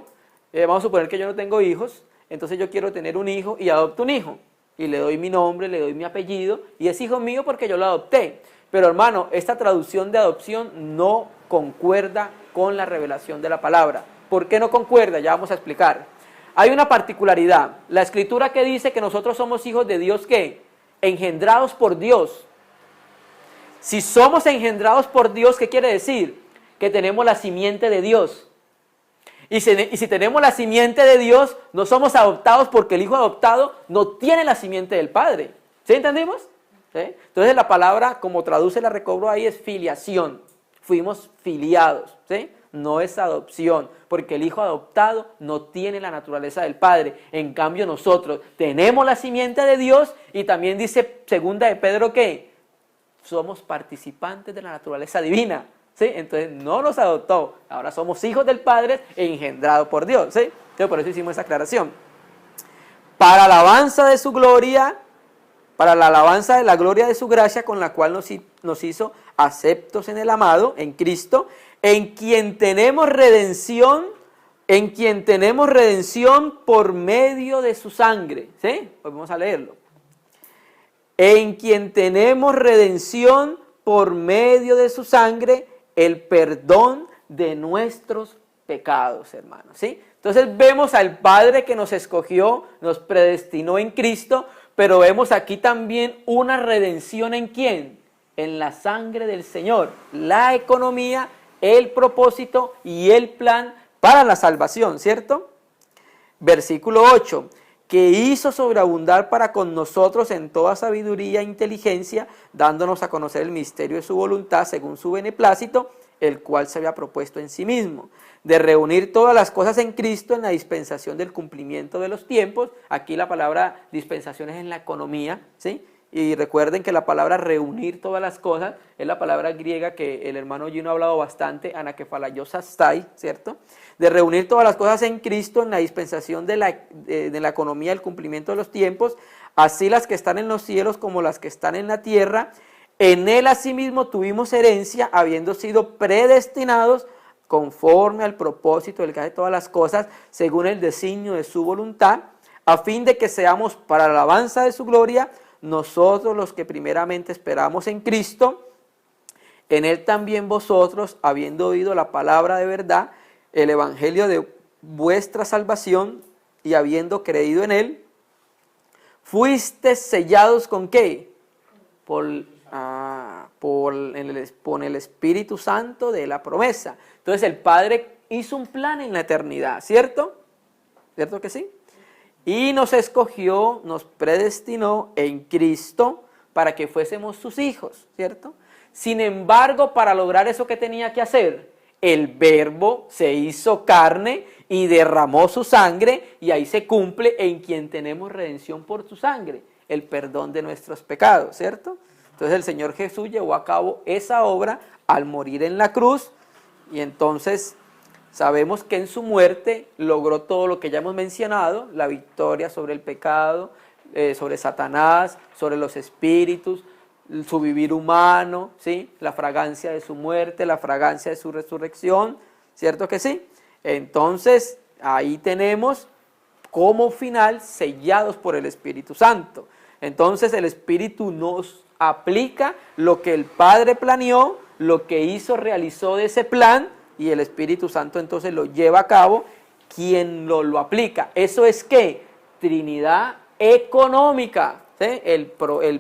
Vamos a suponer que yo no tengo hijos, entonces yo quiero tener un hijo y adopto un hijo. Y le doy mi nombre, le doy mi apellido, y es hijo mío porque yo lo adopté. Pero hermano, esta traducción de adopción no concuerda con la revelación de la palabra. ¿Por qué no concuerda? Ya vamos a explicar. Hay una particularidad. La escritura que dice que nosotros somos hijos de Dios, ¿qué? Engendrados por Dios. Si somos engendrados por Dios, ¿qué quiere decir? Que tenemos la simiente de Dios. Y si tenemos la simiente de Dios, no somos adoptados porque el hijo adoptado no tiene la simiente del Padre. ¿Sí entendimos? ¿Sí? Entonces la palabra, como traduce la Recobro ahí, es filiación. Fuimos filiados, ¿sí? No es adopción, porque el hijo adoptado no tiene la naturaleza del Padre. En cambio nosotros tenemos la simiente de Dios y también dice segunda de Pedro que somos participantes de la naturaleza divina. ¿Sí? Entonces no nos adoptó, ahora somos hijos del Padre e engendrados por Dios. ¿Sí? Entonces por eso hicimos esa aclaración. Para alabanza de su gloria, para la alabanza de la gloria de su gracia, con la cual nos hizo aceptos en el amado, en Cristo, en quien tenemos redención por medio de su sangre. ¿Sí? Pues vamos a leerlo. En quien tenemos redención por medio de su sangre, el perdón de nuestros pecados, hermanos, ¿sí? Entonces vemos al Padre que nos escogió, nos predestinó en Cristo, pero vemos aquí también una redención ¿en quién? En la sangre del Señor, la economía, el propósito y el plan para la salvación, ¿cierto? Versículo 8. Que hizo sobreabundar para con nosotros en toda sabiduría e inteligencia, dándonos a conocer el misterio de su voluntad según su beneplácito, el cual se había propuesto en sí mismo, de reunir todas las cosas en Cristo en la dispensación del cumplimiento de los tiempos. Aquí la palabra dispensación es en la economía, ¿sí? Y recuerden que la palabra reunir todas las cosas es la palabra griega que el hermano Gino ha hablado bastante, anakephalayosastai, ¿cierto? De reunir todas las cosas en Cristo en la dispensación de la economía, el cumplimiento de los tiempos, así las que están en los cielos como las que están en la tierra. En él asimismo tuvimos herencia, habiendo sido predestinados conforme al propósito del que hace todas las cosas, según el designio de su voluntad, a fin de que seamos para la alabanza de su gloria, nosotros los que primeramente esperamos en Cristo, en él también vosotros, habiendo oído la palabra de verdad, el evangelio de vuestra salvación, y habiendo creído en él, fuisteis sellados ¿con qué? Con el Espíritu Santo de la promesa. Entonces el Padre hizo un plan en la eternidad, ¿cierto? ¿Cierto que sí? Y nos escogió, nos predestinó en Cristo para que fuésemos sus hijos, ¿cierto? Sin embargo, para lograr eso, ¿qué tenía que hacer? El Verbo se hizo carne y derramó su sangre, y ahí se cumple en quien tenemos redención por su sangre, el perdón de nuestros pecados, ¿cierto? Entonces el Señor Jesús llevó a cabo esa obra al morir en la cruz, y entonces sabemos que en su muerte logró todo lo que ya hemos mencionado, la victoria sobre el pecado, sobre Satanás, sobre los espíritus, su vivir humano, ¿sí? La fragancia de su muerte, la fragancia de su resurrección, ¿cierto que sí? Entonces ahí tenemos como final sellados por el Espíritu Santo. Entonces el Espíritu nos aplica lo que el Padre planeó, lo que hizo, realizó de ese plan, y el Espíritu Santo entonces lo lleva a cabo, quien lo aplica. ¿Eso es qué? Trinidad económica, ¿sí? El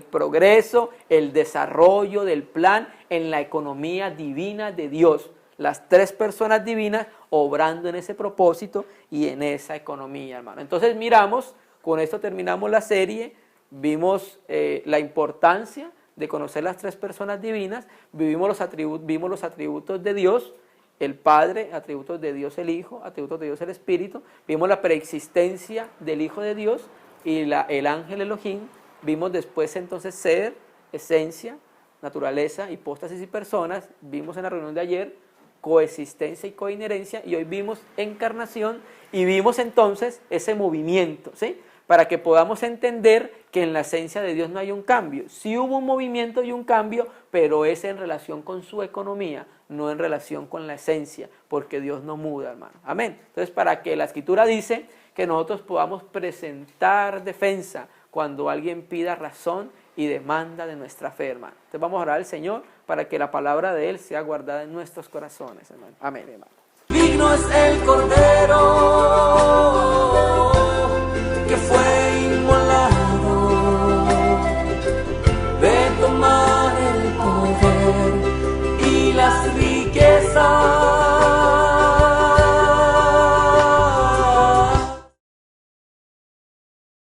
progreso, el desarrollo del plan en la economía divina de Dios. Las tres personas divinas obrando en ese propósito y en esa economía, hermano. Entonces miramos, con esto terminamos la serie, vimos la importancia de conocer las tres personas divinas, vimos los atributos de Dios, el Padre, atributos de Dios el Hijo, atributos de Dios el Espíritu, vimos la preexistencia del Hijo de Dios y el ángel Elohim, vimos después entonces ser, esencia, naturaleza, hipóstasis y personas, vimos en la reunión de ayer coexistencia y coinherencia, y hoy vimos encarnación y vimos entonces ese movimiento, ¿sí? para que podamos entender que en la esencia de Dios no hay un cambio. Sí hubo un movimiento y un cambio, pero es en relación con su economía, no en relación con la esencia, porque Dios no muda, hermano. Amén. Entonces, para que la Escritura dice que nosotros podamos presentar defensa cuando alguien pida razón y demanda de nuestra fe, hermano. Entonces vamos a orar al Señor para que la palabra de Él sea guardada en nuestros corazones, hermano. Amén, hermano. Digno es el Cordero